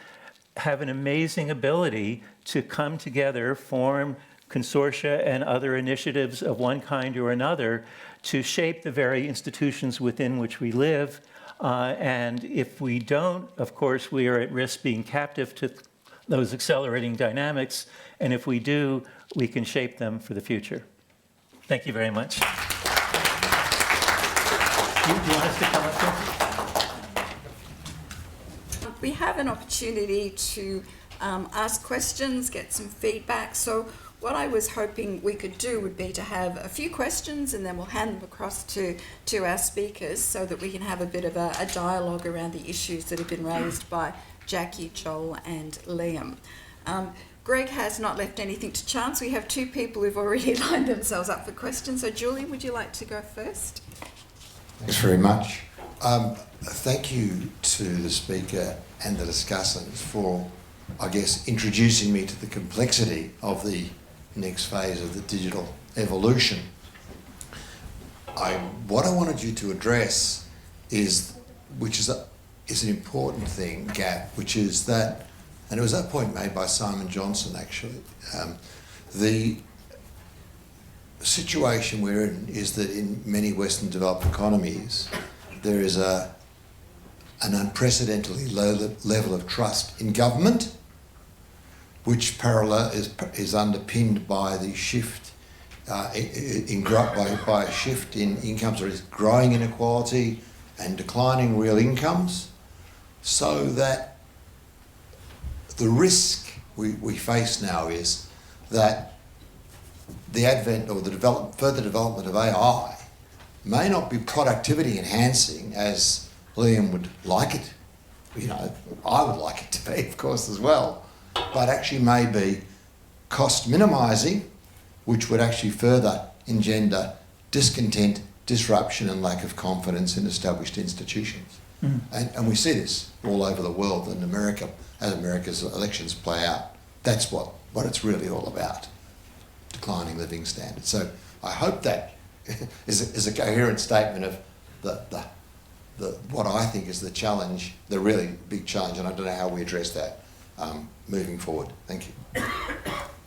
have an amazing ability to come together, form consortia and other initiatives of one kind or another to shape the very institutions within which we live. And if we don't, of course, we are at risk being captive to those accelerating dynamics. And if we do, we can shape them for the future. Thank you very much. Do you want us to come up here? We have an opportunity to ask questions, get some feedback. So what I was hoping we could do would be to have a few questions and then we'll hand them across to our speakers so that we can have a bit of a dialogue around the issues that have been raised by Jackie, Joel and Liam. Greg has not left anything to chance. We have two people who've already lined themselves up for questions. So Julie, would you like to go first? Thanks very much. Thank you to the speaker and the discussants for, I guess, introducing me to the complexity of the next phase of the digital evolution. What I wanted you to address is, which is an important thing, Gap, which is that, and it was that point made by Simon Johnson actually, the situation we're in is that in many Western developed economies there is an unprecedentedly low level of trust in government, which is underpinned by the shift by a shift in incomes, or is growing inequality and declining real incomes, so that the risk we face now is that the advent or the further development of AI may not be productivity enhancing as Liam would like it. You know, I would like it to be, of course, as well, but actually may be cost minimising, which would actually further engender discontent, disruption and lack of confidence in established institutions. Mm. And we see this all over the world in America, as America's elections play out. That's what it's really all about, declining living standards. So I hope that is a coherent statement of the what I think is the challenge, the really big challenge, and I don't know how we address that moving forward. Thank you.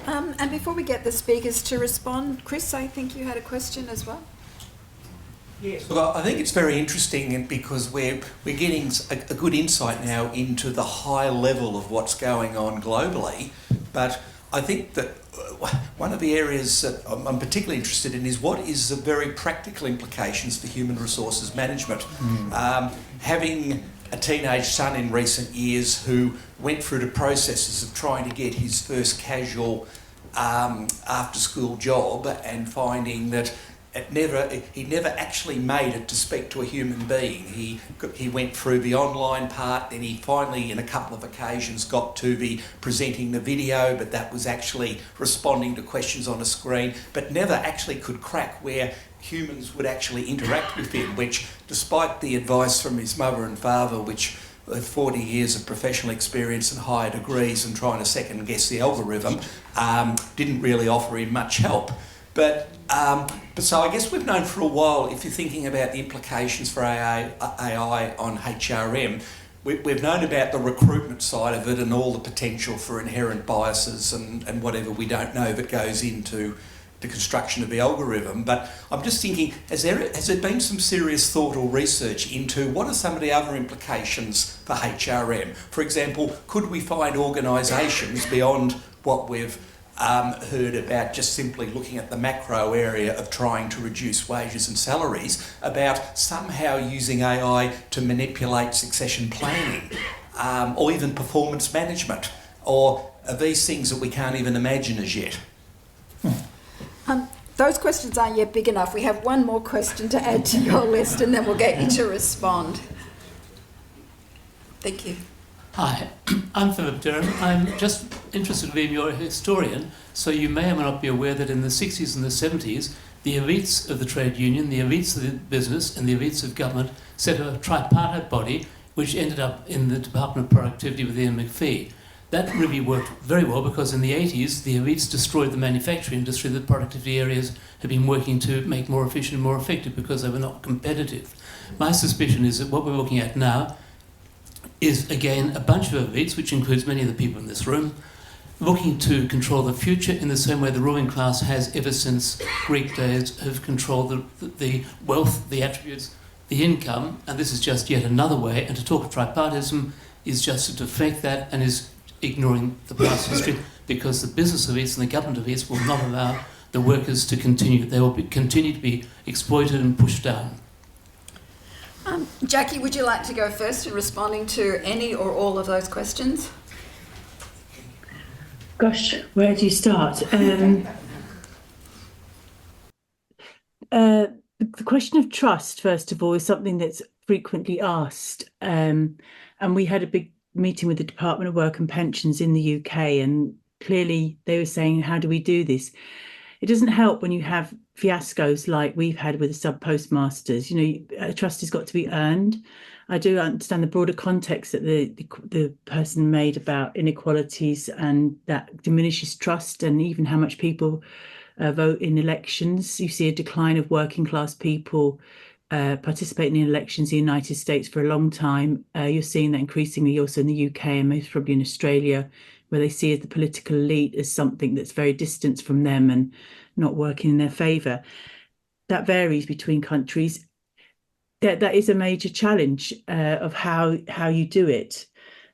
And before we get the speakers to respond, Chris, I think you had a question as well. Yes, well, I think it's very interesting because we're getting a good insight now into the high level of what's going on globally, but I think that one of the areas that I'm particularly interested in is what is the very practical implications for human resources management. Having a teenage son in recent years who went through the processes of trying to get his first casual after-school job and finding that he never actually made it to speak to a human being. He went through the online part, then he finally, in a couple of occasions, got to the presenting the video, but that was actually responding to questions on a screen, but never actually could crack where humans would actually interact with him, which, despite the advice from his mother and father, which 40 years of professional experience and higher degrees and trying to second guess the algorithm, didn't really offer him much help. But so I guess we've known for a while, if you're thinking about the implications for AI on HRM, we've known about the recruitment side of it and all the potential for inherent biases and whatever we don't know that goes into the construction of the algorithm. But I'm just thinking, has there been some serious thought or research into what are some of the other implications for HRM? For example, could we find organisations beyond what we've heard about just simply looking at the macro area of trying to reduce wages and salaries, about somehow using AI to manipulate succession planning or even performance management? Or are these things that we can't even imagine as yet? Those questions aren't yet big enough. We have one more question to add to your list and then we'll get you to respond. Thank you. Hi, I'm Philip Durham. I'm just interested in you're a historian, so you may or may not be aware that in the 60s and the 70s, the elites of the trade union, the elites of the business, and the elites of government set a tripartite body which ended up in the Department of Productivity with Ian McPhee. That really worked very well because in the 80s, the elites destroyed the manufacturing industry that productivity areas had been working to make more efficient and more effective because they were not competitive. My suspicion is that what we're looking at now is, again, a bunch of elites, which includes many of the people in this room, looking to control the future in the same way the ruling class has ever since Greek days, have controlled the wealth, the attributes, the income, and this is just yet another way. And to talk of tripartism is just to deflect that and is ignoring the past history, because the business elites and the government elites will not allow the workers to continue. They will continue to be exploited and pushed down. Jackie, would you like to go first in responding to any or all of those questions? Gosh, where do you start? The question of trust, first of all, is something that's frequently asked. And we had a big meeting with the Department of Work and Pensions in the UK, and clearly they were saying, how do we do this? It doesn't help when you have fiascos like we've had with the sub-postmasters. Trust has got to be earned. I do understand the broader context that the person made about inequalities, and that diminishes trust, and even how much people vote in elections. You see a decline of working class people participating in elections in the United States for a long time. You're seeing that increasingly also in the UK and most probably in Australia, where they see the political elite as something that's very distant from them and not working in their favour. That varies between countries. That is a major challenge of how you do it.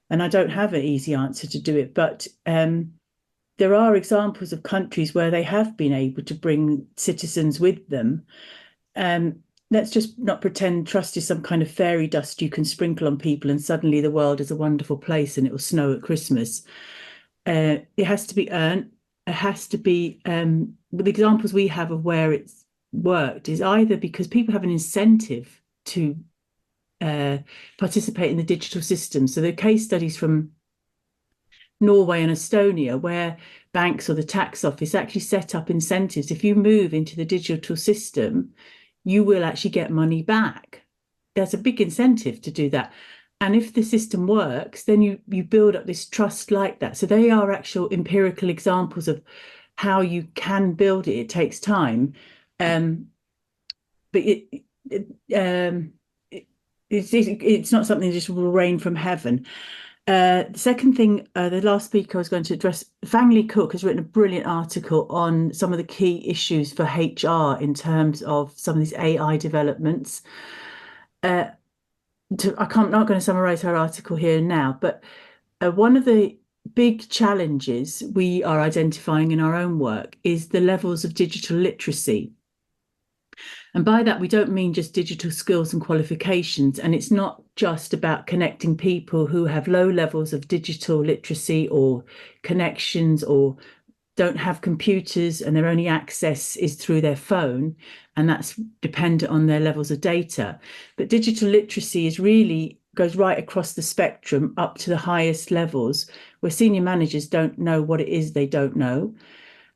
And I don't have an easy answer to do it, but there are examples of countries where they have been able to bring citizens with them. Let's just not pretend trust is some kind of fairy dust you can sprinkle on people and suddenly the world is a wonderful place and it will snow at Christmas. It has to be earned. It has to be, the examples we have of where it's worked is either because people have an incentive to participate in the digital system. So the case studies from Norway and Estonia, where banks or the tax office actually set up incentives. If you move into the digital system, you will actually get money back. There's a big incentive to do that. And if the system works, then you build up this trust like that. So they are actual empirical examples of how you can build it. It takes time. But it's not something that just will rain from heaven. The second thing, the last speaker I was going to address, Fang Lee Cook has written a brilliant article on some of the key issues for HR in terms of some of these AI developments. I'm not going to summarise her article here and now, but one of the big challenges we are identifying in our own work is the levels of digital literacy. And by that, we don't mean just digital skills and qualifications. And it's not just about connecting people who have low levels of digital literacy or connections or don't have computers and their only access is through their phone. And that's dependent on their levels of data. But digital literacy goes right across the spectrum up to the highest levels, where senior managers don't know what it is they don't know.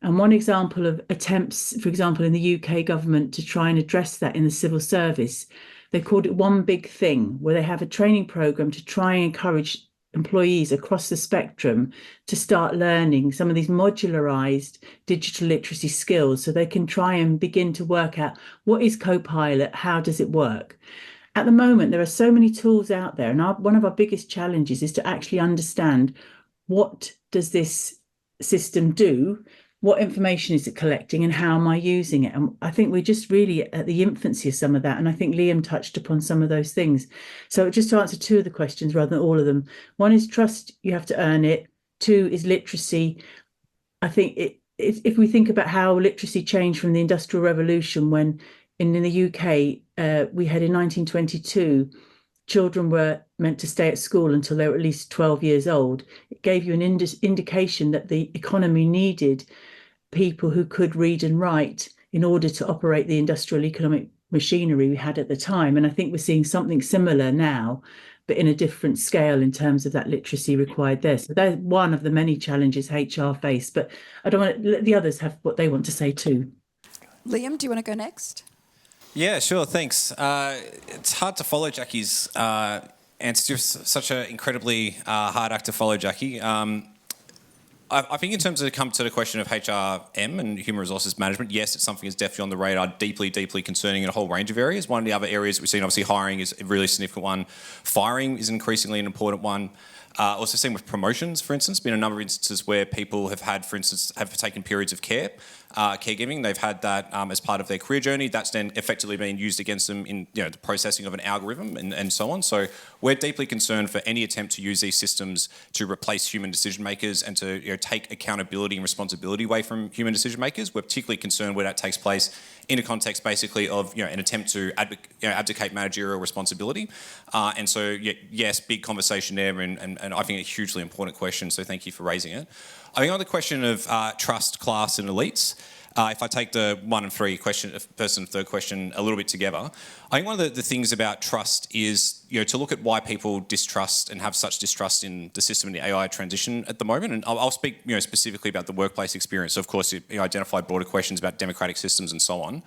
And one example of attempts, for example, in the UK government to try and address that in the civil service, they called it One Big Thing, where they have a training programme to try and encourage employees across the spectrum to start learning some of these modularised digital literacy skills so they can try and begin to work out what is Copilot, how does it work. At the moment, there are so many tools out there, and one of our biggest challenges is to actually understand what does this system do, what information is it collecting, and how am I using it? And I think we're just really at the infancy of some of that. And I think Liam touched upon some of those things. So just to answer two of the questions rather than all of them. One is trust, you have to earn it. Two is literacy. I think if we think about how literacy changed from the Industrial Revolution, when in the UK, we had in 1922, children were meant to stay at school until they were at least 12 years old. It gave you an indication that the economy needed people who could read and write in order to operate the industrial economic machinery we had at the time. And I think we're seeing something similar now, but in a different scale in terms of that literacy required there. So that's one of the many challenges HR face, but I don't want to let the others have what they want to say too. Liam, do you want to go next? Yeah, sure, thanks. It's hard to follow Jackie's answer. It's such an incredibly hard act to follow, Jackie. I think in terms of come to the question of HRM and human resources management, yes, it's something that's definitely on the radar, deeply, deeply concerning in a whole range of areas. One of the other areas we've seen, obviously, hiring is a really significant one. Firing is increasingly an important one. Also seen with promotions, for instance, been a number of instances where people have had, for instance, have taken periods of caregiving. They've had that as part of their career journey. That's then effectively being used against them in the processing of an algorithm and so on. So we're deeply concerned for any attempt to use these systems to replace human decision makers and to take accountability and responsibility away from human decision makers. We're particularly concerned where that takes place in a context basically of an attempt to abdicate managerial responsibility. And so yes, big conversation there, and I think a hugely important question. So thank you for raising it. I think on the question of trust, class, and elites. If I take the 1 and 3 question, first and third question a little bit together, I think one of the things about trust is to look at why people distrust and have such distrust in the system and the AI transition at the moment. And I'll speak specifically about the workplace experience. So of course, you identified broader questions about democratic systems and so on.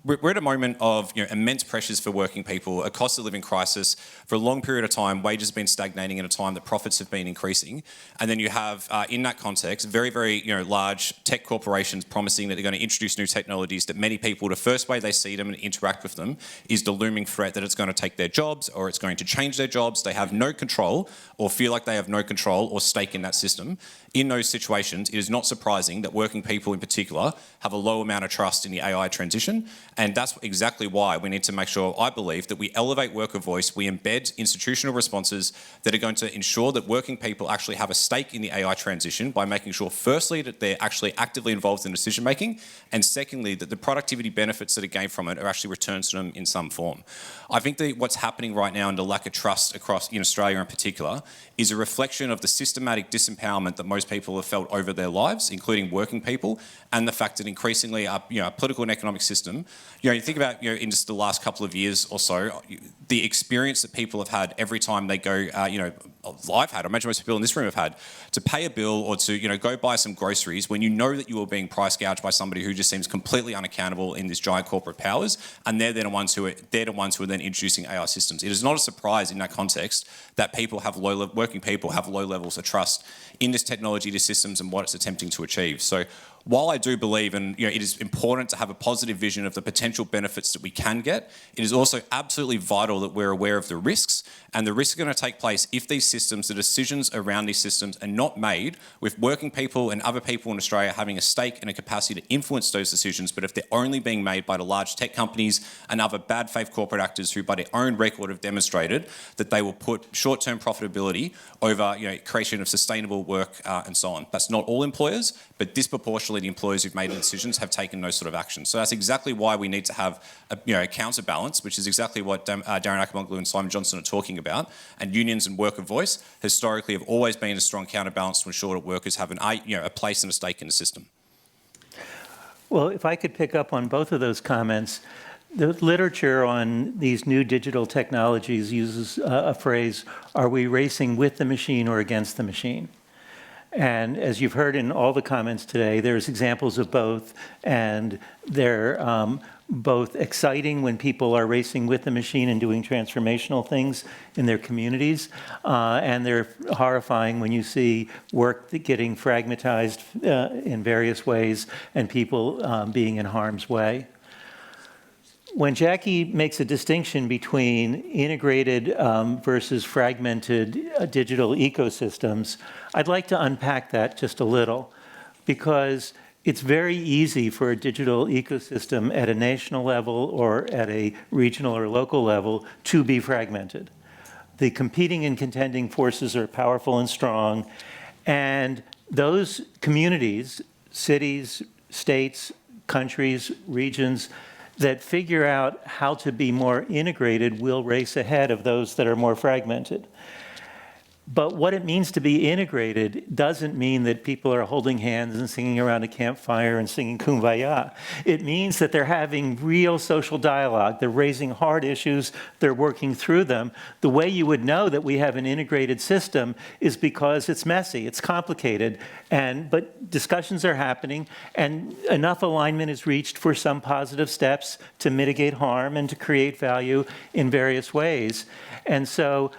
We're at a moment of immense pressures for working people, a cost of living crisis. For a long period of time, wages have been stagnating at a time that profits have been increasing. And then you have, in that context, very, very large tech corporations promising that they're going to introduce new technologies that many people, the first way they see them and interact with them is the looming threat that it's going to take their jobs or it's going to change their jobs. They have no control or feel like they have no control or stake in that system. In those situations, it is not surprising that working people in particular have a low amount of trust in the AI transition. And that's exactly why we need to make sure, I believe, that we elevate worker voice, we embed institutional responses that are going to ensure that working people actually have a stake in the AI transition by making sure, firstly, that they're actually actively involved in decision making, and secondly, that the productivity benefits that are gained from it are actually returned to them in some form. I think that what's happening right now and the lack of trust across in Australia in particular is a reflection of the systematic disempowerment that most people have felt over their lives, including working people, and the fact that increasingly our political and economic system, you think about in just the last couple of years or so, the experience that people have had every time they go, I've had, I imagine most people in this room have had, to pay a bill or to go buy some groceries when you know that you are being price gouged by somebody who just seems completely unaccountable in these giant corporate powers, and they're the ones who are then introducing AI systems. It is not a surprise in that context that working people have low levels of trust in this technology, the systems, and what it's attempting to achieve. So while I do believe, and it is important to have a positive vision of the potential benefits that we can get, it is also absolutely vital that we're aware of the risks, and the risks are going to take place if these systems, the decisions around these systems are not made with working people and other people in Australia having a stake and a capacity to influence those decisions, but if they're only being made by the large tech companies and other bad faith corporate actors who by their own record have demonstrated that they will put short-term profitability over creation of sustainable work and so on. That's not all employers, but disproportionately the employers who've made the decisions have taken those sort of actions. So that's exactly why we need to have a counterbalance, which is exactly what Darren Ackermoglu and Simon Johnson are talking about. And unions and worker voice historically have always been a strong counterbalance to ensure that workers have a place and a stake in the system. Well, if I could pick up on both of those comments, the literature on these new digital technologies uses a phrase, are we racing with the machine or against the machine? And as you've heard in all the comments today, there's examples of both, and they're both exciting when people are racing with the machine and doing transformational things in their communities, and they're horrifying when you see work getting fragmentized in various ways and people being in harm's way. When Jackie makes a distinction between integrated versus fragmented digital ecosystems, I'd like to unpack that just a little, because it's very easy for a digital ecosystem at a national level or at a regional or local level to be fragmented. The competing and contending forces are powerful and strong, and those communities, cities, states, countries, regions, that figure out how to be more integrated will race ahead of those that are more fragmented. But what it means to be integrated doesn't mean that people are holding hands and singing around a campfire and singing Kumbaya. It means that they're having real social dialogue. They're raising hard issues. They're working through them. The way you would know that we have an integrated system is because it's messy, it's complicated, but discussions are happening, and enough alignment is reached for some positive steps to mitigate harm and to create value in various ways. And so,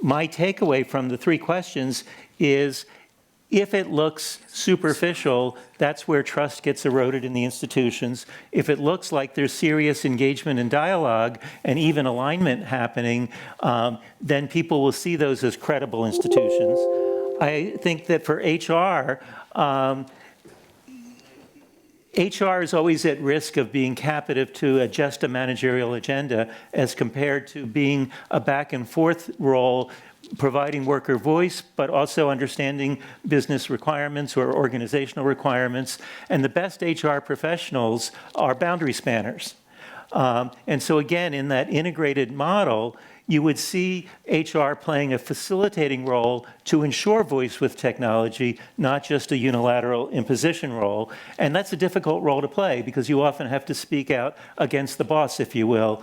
my takeaway from the three questions is If it looks superficial, that's where trust gets eroded in the institutions. If it looks like there's serious engagement and dialogue and even alignment happening, then people will see those as credible institutions. I think that for HR, HR is always at risk of being captive to just a managerial agenda as compared to being a back and forth role, providing worker voice, but also understanding business requirements or organizational requirements. And the best HR professionals are boundary spanners. And so again, in that integrated model, you would see HR playing a facilitating role to ensure voice with technology, not just a unilateral imposition role. And that's a difficult role to play because you often have to speak out against the boss, if you will,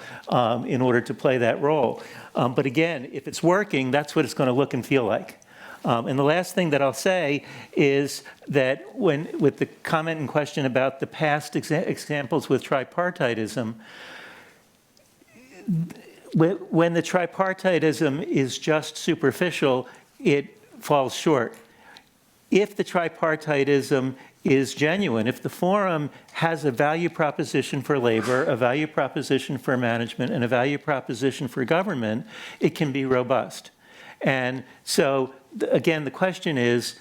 in order to play that role. But again, if it's working, that's what it's going to look and feel like. And the last thing that I'll say is that with the comment and question about the past examples with tripartitism, when the tripartitism is just superficial, it falls short. If the tripartitism is genuine, if the forum has a value proposition for labor, a value proposition for management, and a value proposition for government, it can be robust. And so, again, the question is,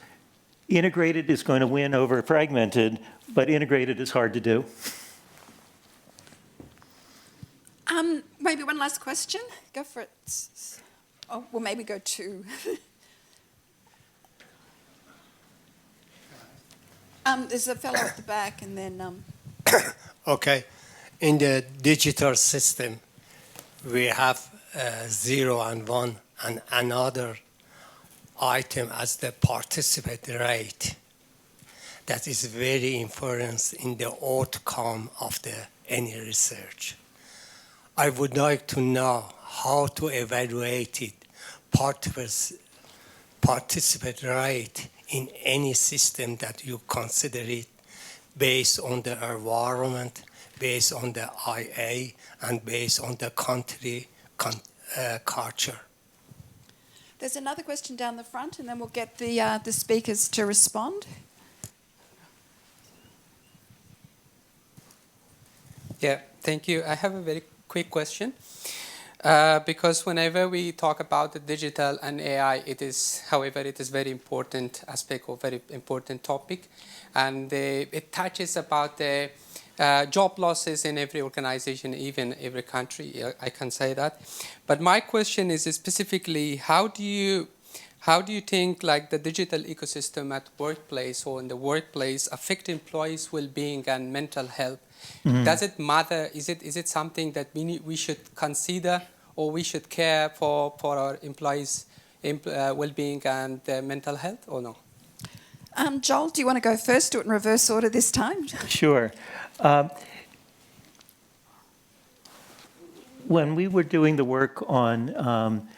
integrated is going to win over fragmented, but integrated is hard to do. Maybe one last question. Go for it. Oh, well, maybe go two. There's a fellow at the back, and then... Okay. In the digital system, we have 0 and 1 and another item as the participant rate. That is very important in the outcome of any research. I would like to know how to evaluate it, participant rate in any system that you consider it based on the environment, based on the IA, and based on the country culture. There's another question down the front, and then we'll get the speakers to respond. Yeah, thank you. I have a very quick question. Because whenever we talk about the digital and AI, however, it is very important aspect or very important topic. And it touches about the job losses in every organization, even every country, I can say that. But my question is specifically, how do you think like the digital ecosystem at workplace or in the workplace affect employees' well-being and mental health? Mm-hmm. Does it matter? Is it something that we should consider or we should care for our employees' well-being and their mental health or no? Joel, do you want to go first? Do it in reverse order this time? Sure. When we were doing the work on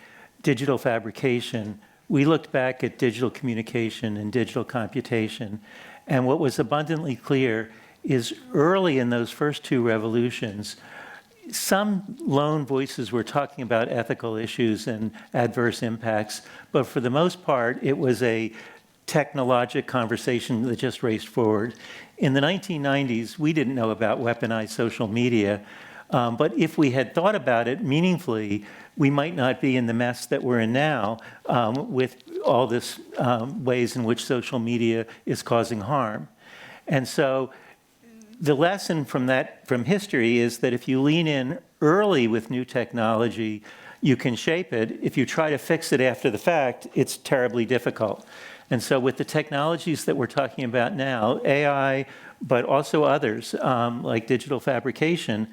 digital fabrication, we looked back at digital communication and digital computation, and what was abundantly clear is early in those first two revolutions, some lone voices were talking about ethical issues and adverse impacts, but for the most part, it was a technologic conversation that just raced forward. In the 1990s, we didn't know about weaponized social media, but if we had thought about it meaningfully, we might not be in the mess that we're in now with all this ways in which social media is causing harm. And so the lesson from history is that if you lean in early with new technology, you can shape it. If you try to fix it after the fact, it's terribly difficult. And so with the technologies that we're talking about now, AI, but also others like digital fabrication,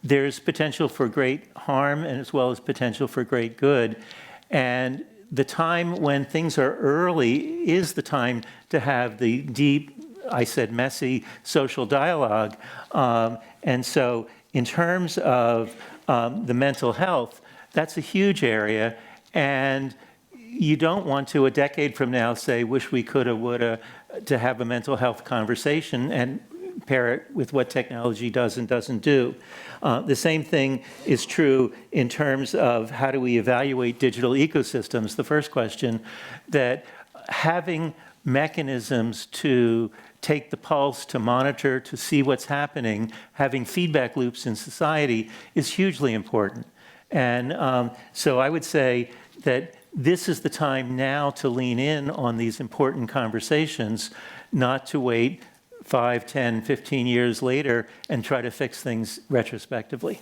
there's potential for great harm and as well as potential for great good. And the time when things are early is the time to have the deep, I said messy, social dialogue. And so in terms of the mental health, that's a huge area. And you don't want to, a decade from now, say, wish we coulda, woulda, to have a mental health conversation and pair it with what technology does and doesn't do. The same thing is true in terms of how do we evaluate digital ecosystems, the first question, that having mechanisms to take the pulse, to monitor, to see what's happening, having feedback loops in society is hugely important. And so I would say that this is the time now to lean in on these important conversations, not to wait 5, 10, 15 years later and try to fix things retrospectively.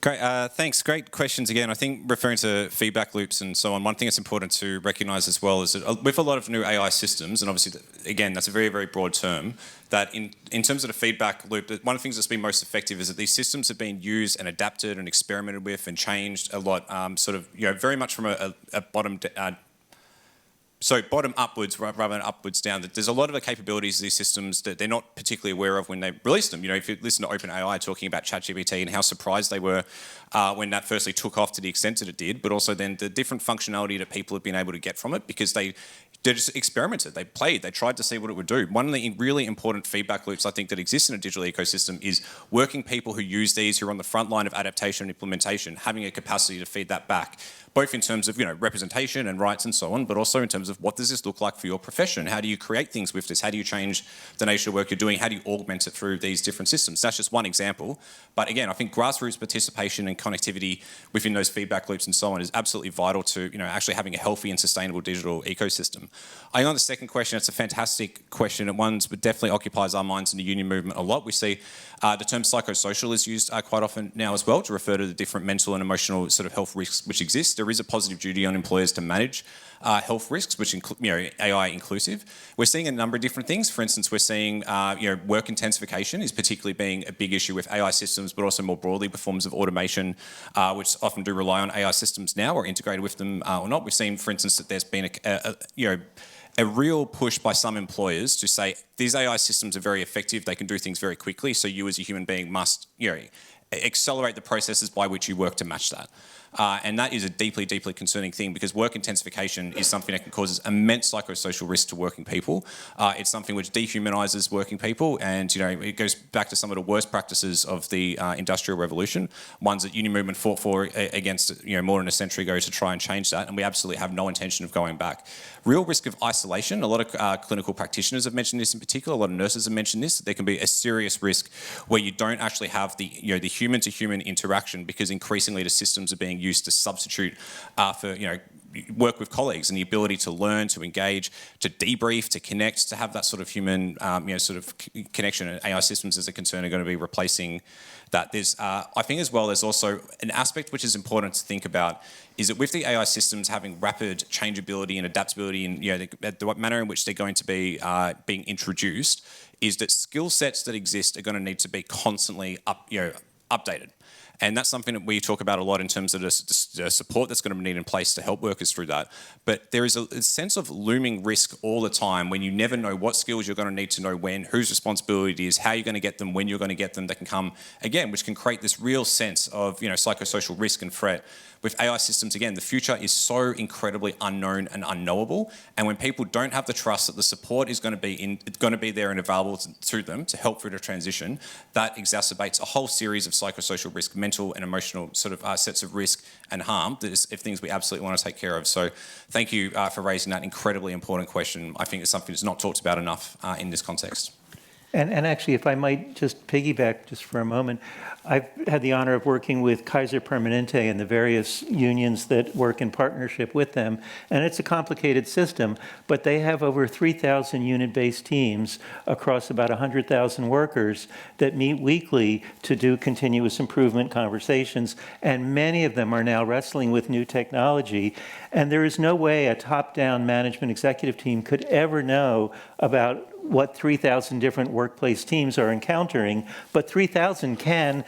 Great, thanks. Great questions again. I think referring to feedback loops and so on, one thing that's important to recognise as well is that with a lot of new AI systems, and obviously, again, that's a very, very broad term, that in terms of the feedback loop, one of the things that's been most effective is that these systems have been used and adapted and experimented with and changed a lot, very much from a bottom upwards rather than upwards down. There's a lot of the capabilities of these systems that they're not particularly aware of when they released them. You know, if you listen to OpenAI talking about ChatGPT and how surprised they were when that firstly took off to the extent that it did, but also then the different functionality that people have been able to get from it because they just experimented, they played, they tried to see what it would do. One of the really important feedback loops I think that exists in a digital ecosystem is working people who use these, who are on the front line of adaptation and implementation, having a capacity to feed that back, both in terms of representation and rights and so on, but also in terms of what does this look like for your profession? How do you create things with this? How do you change the nature of work you're doing? How do you augment it through these different systems? That's just one example. But again, I think grassroots participation and connectivity within those feedback loops and so on is absolutely vital to actually having a healthy and sustainable digital ecosystem. I know the second question, it's a fantastic question, and one that definitely occupies our minds in the union movement a lot. We see the term psychosocial is used quite often now as well to refer to the different mental and emotional sort of health risks which exist. There is a positive duty on employers to manage health risks, which include AI inclusive. We're seeing a number of different things. For instance, we're seeing work intensification is particularly being a big issue with AI systems, but also more broadly with forms of automation, which often do rely on AI systems now or integrated with them or not. We've seen, for instance, that there's been a real push by some employers to say these AI systems are very effective, they can do things very quickly, so you as a human being must accelerate the processes by which you work to match that. And that is a deeply, deeply concerning thing because work intensification is something that can cause immense psychosocial risk to working people. It's something which dehumanises working people, and it goes back to some of the worst practices of the Industrial Revolution, ones that union movement fought for against more than a century ago to try and change that, and we absolutely have no intention of going back. Real risk of isolation. A lot of clinical practitioners have mentioned this in particular. A lot of nurses have mentioned this. That there can be a serious risk where you don't actually have the human-to-human interaction because increasingly the systems are being used to substitute for work with colleagues and the ability to learn, to engage, to debrief, to connect, to have that sort of human connection. And AI systems as a concern are going to be replacing that. There's, I think as well, there's also an aspect which is important to think about is that with the AI systems having rapid changeability and adaptability and the manner in which they're going to be being introduced is that skill sets that exist are going to need to be constantly updated. And that's something that we talk about a lot in terms of the support that's going to be needed in place to help workers through that. But there is a sense of looming risk all the time when you never know what skills you're going to need to know when, whose responsibility it is, how you're going to get them, when you're going to get them, that can come, again, which can create this real sense of psychosocial risk and threat. With AI systems, again, the future is so incredibly unknown and unknowable. And when people don't have the trust that the support is going to be there and available to them to help through the transition, that exacerbates a whole series of psychosocial risk, mental and emotional sort of sets of risk and harm that is things we absolutely want to take care of. So thank you for raising that incredibly important question. I think it's something that's not talked about enough in this context. And actually, if I might just piggyback just for a moment, I've had the honor of working with Kaiser Permanente and the various unions that work in partnership with them. And it's a complicated system, but they have over 3,000 unit-based teams across about 100,000 workers that meet weekly to do continuous improvement conversations. And many of them are now wrestling with new technology. And there is no way a top-down management executive team could ever know about what 3,000 different workplace teams are encountering, but 3,000 can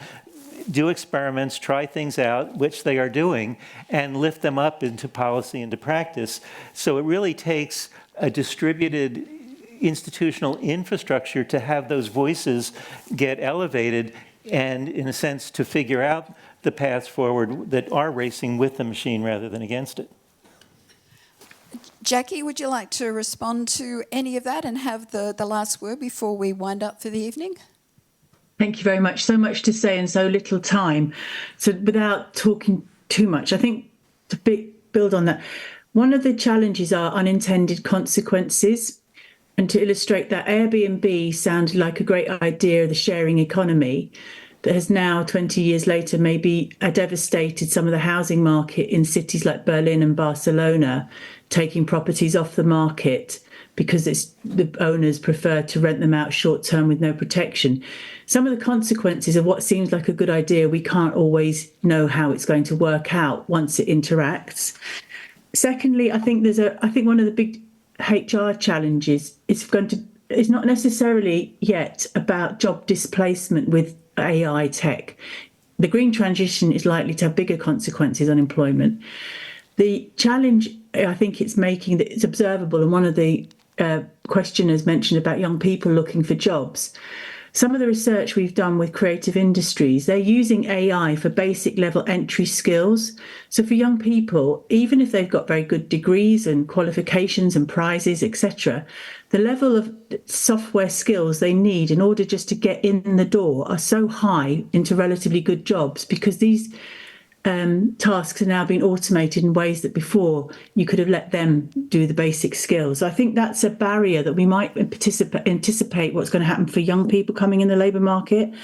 do experiments, try things out, which they are doing, and lift them up into policy into practice. So it really takes a distributed institutional infrastructure to have those voices get elevated and, in a sense, to figure out the paths forward that are racing with the machine rather than against it. Jackie, would you like to respond to any of that and have the last word before we wind up for the evening? Thank you very much. So much to say and so little time. So without talking too much, I think to build on that, One of the challenges are unintended consequences. And to illustrate that, Airbnb sounded like a great idea of the sharing economy that has now, 20 years later, maybe devastated some of the housing market in cities like Berlin and Barcelona, taking properties off the market because the owners prefer to rent them out short term with no protection. Some of the consequences of what seems like a good idea, we can't always know how it's going to work out once it interacts. Secondly, I think one of the big HR challenges is not necessarily yet about job displacement with AI tech. The green transition is likely to have bigger consequences on employment. The challenge I think it's making that it's observable, and one of the questioners mentioned about young people looking for jobs. Some of the research we've done with creative industries, they're using AI for basic level entry skills. So for young people, even if they've got very good degrees and qualifications and prizes, etc., the level of software skills they need in order just to get in the door are so high into relatively good jobs, because these tasks are now being automated in ways that before you could have let them do the basic skills. So I think that's a barrier that we might anticipate what's going to happen for young people coming in the labour market.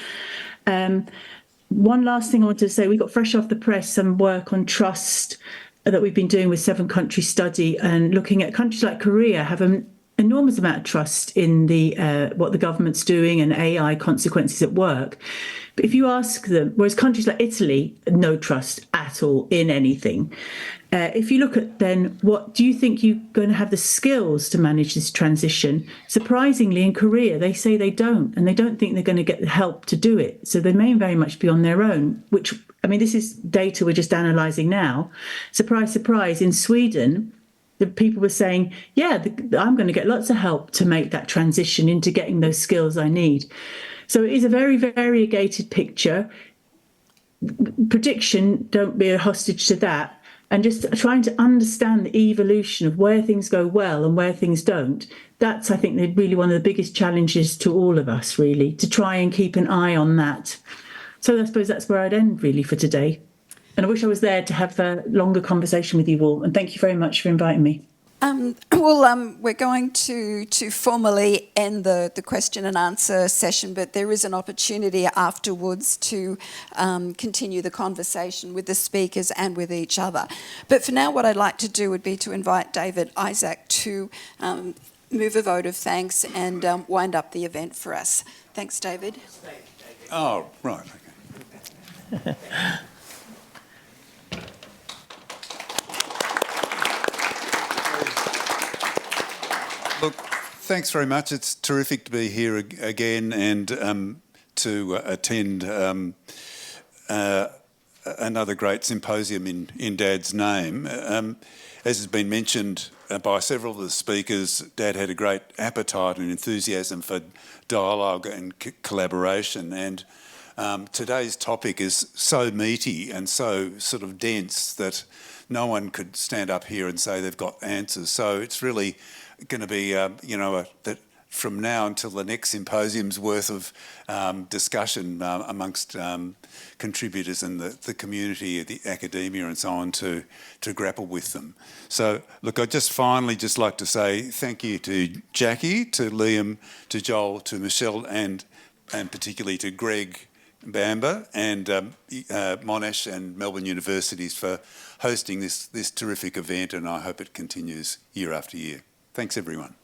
One last thing I wanted to say, we got fresh off the press some work on trust that we've been doing with 7-country study, and looking at countries like Korea have an enormous amount of trust in what the government's doing and AI consequences at work. But if you ask them, whereas countries like Italy, no trust at all in anything. If you look at then, what do you think you're going to have the skills to manage this transition? Surprisingly, in Korea, they say they don't, and they don't think they're going to get the help to do it. So they may very much be on their own, which, I mean, this is data we're just analysing now. Surprise, surprise, in Sweden, the people were saying, yeah, I'm going to get lots of help to make that transition into getting those skills I need. So it is a very variegated picture. Prediction, don't be a hostage to that. And just trying to understand the evolution of where things go well and where things don't. That's, I think, really one of the biggest challenges to all of us, really, to try and keep an eye on that. So I suppose that's where I'd end, really, for today. And I wish I was there to have a longer conversation with you all. And thank you very much for inviting me. We're going to formally end the question and answer session, but there is an opportunity afterwards to continue the conversation with the speakers and with each other. But for now, what I'd like to do would be to invite David Isaac to move a vote of thanks and wind up the event for us. Thanks, David. Oh, right, okay. Look, thanks very much. It's terrific to be here again and to attend another great symposium in Dad's name. As has been mentioned by several of the speakers, Dad had a great appetite and enthusiasm for dialogue and collaboration, and today's topic is so meaty and so sort of dense that no one could stand up here and say they've got answers. So it's really going to be, that from now until the next symposium's worth of discussion amongst contributors in the community, the academia and so on to grapple with them. So, look, I'd just finally just like to say thank you to Jackie, to Liam, to Joel, to Michelle and particularly to Greg, Bamber and Monash and Melbourne Universities for hosting this terrific event, and I hope it continues year after year. Thanks, everyone.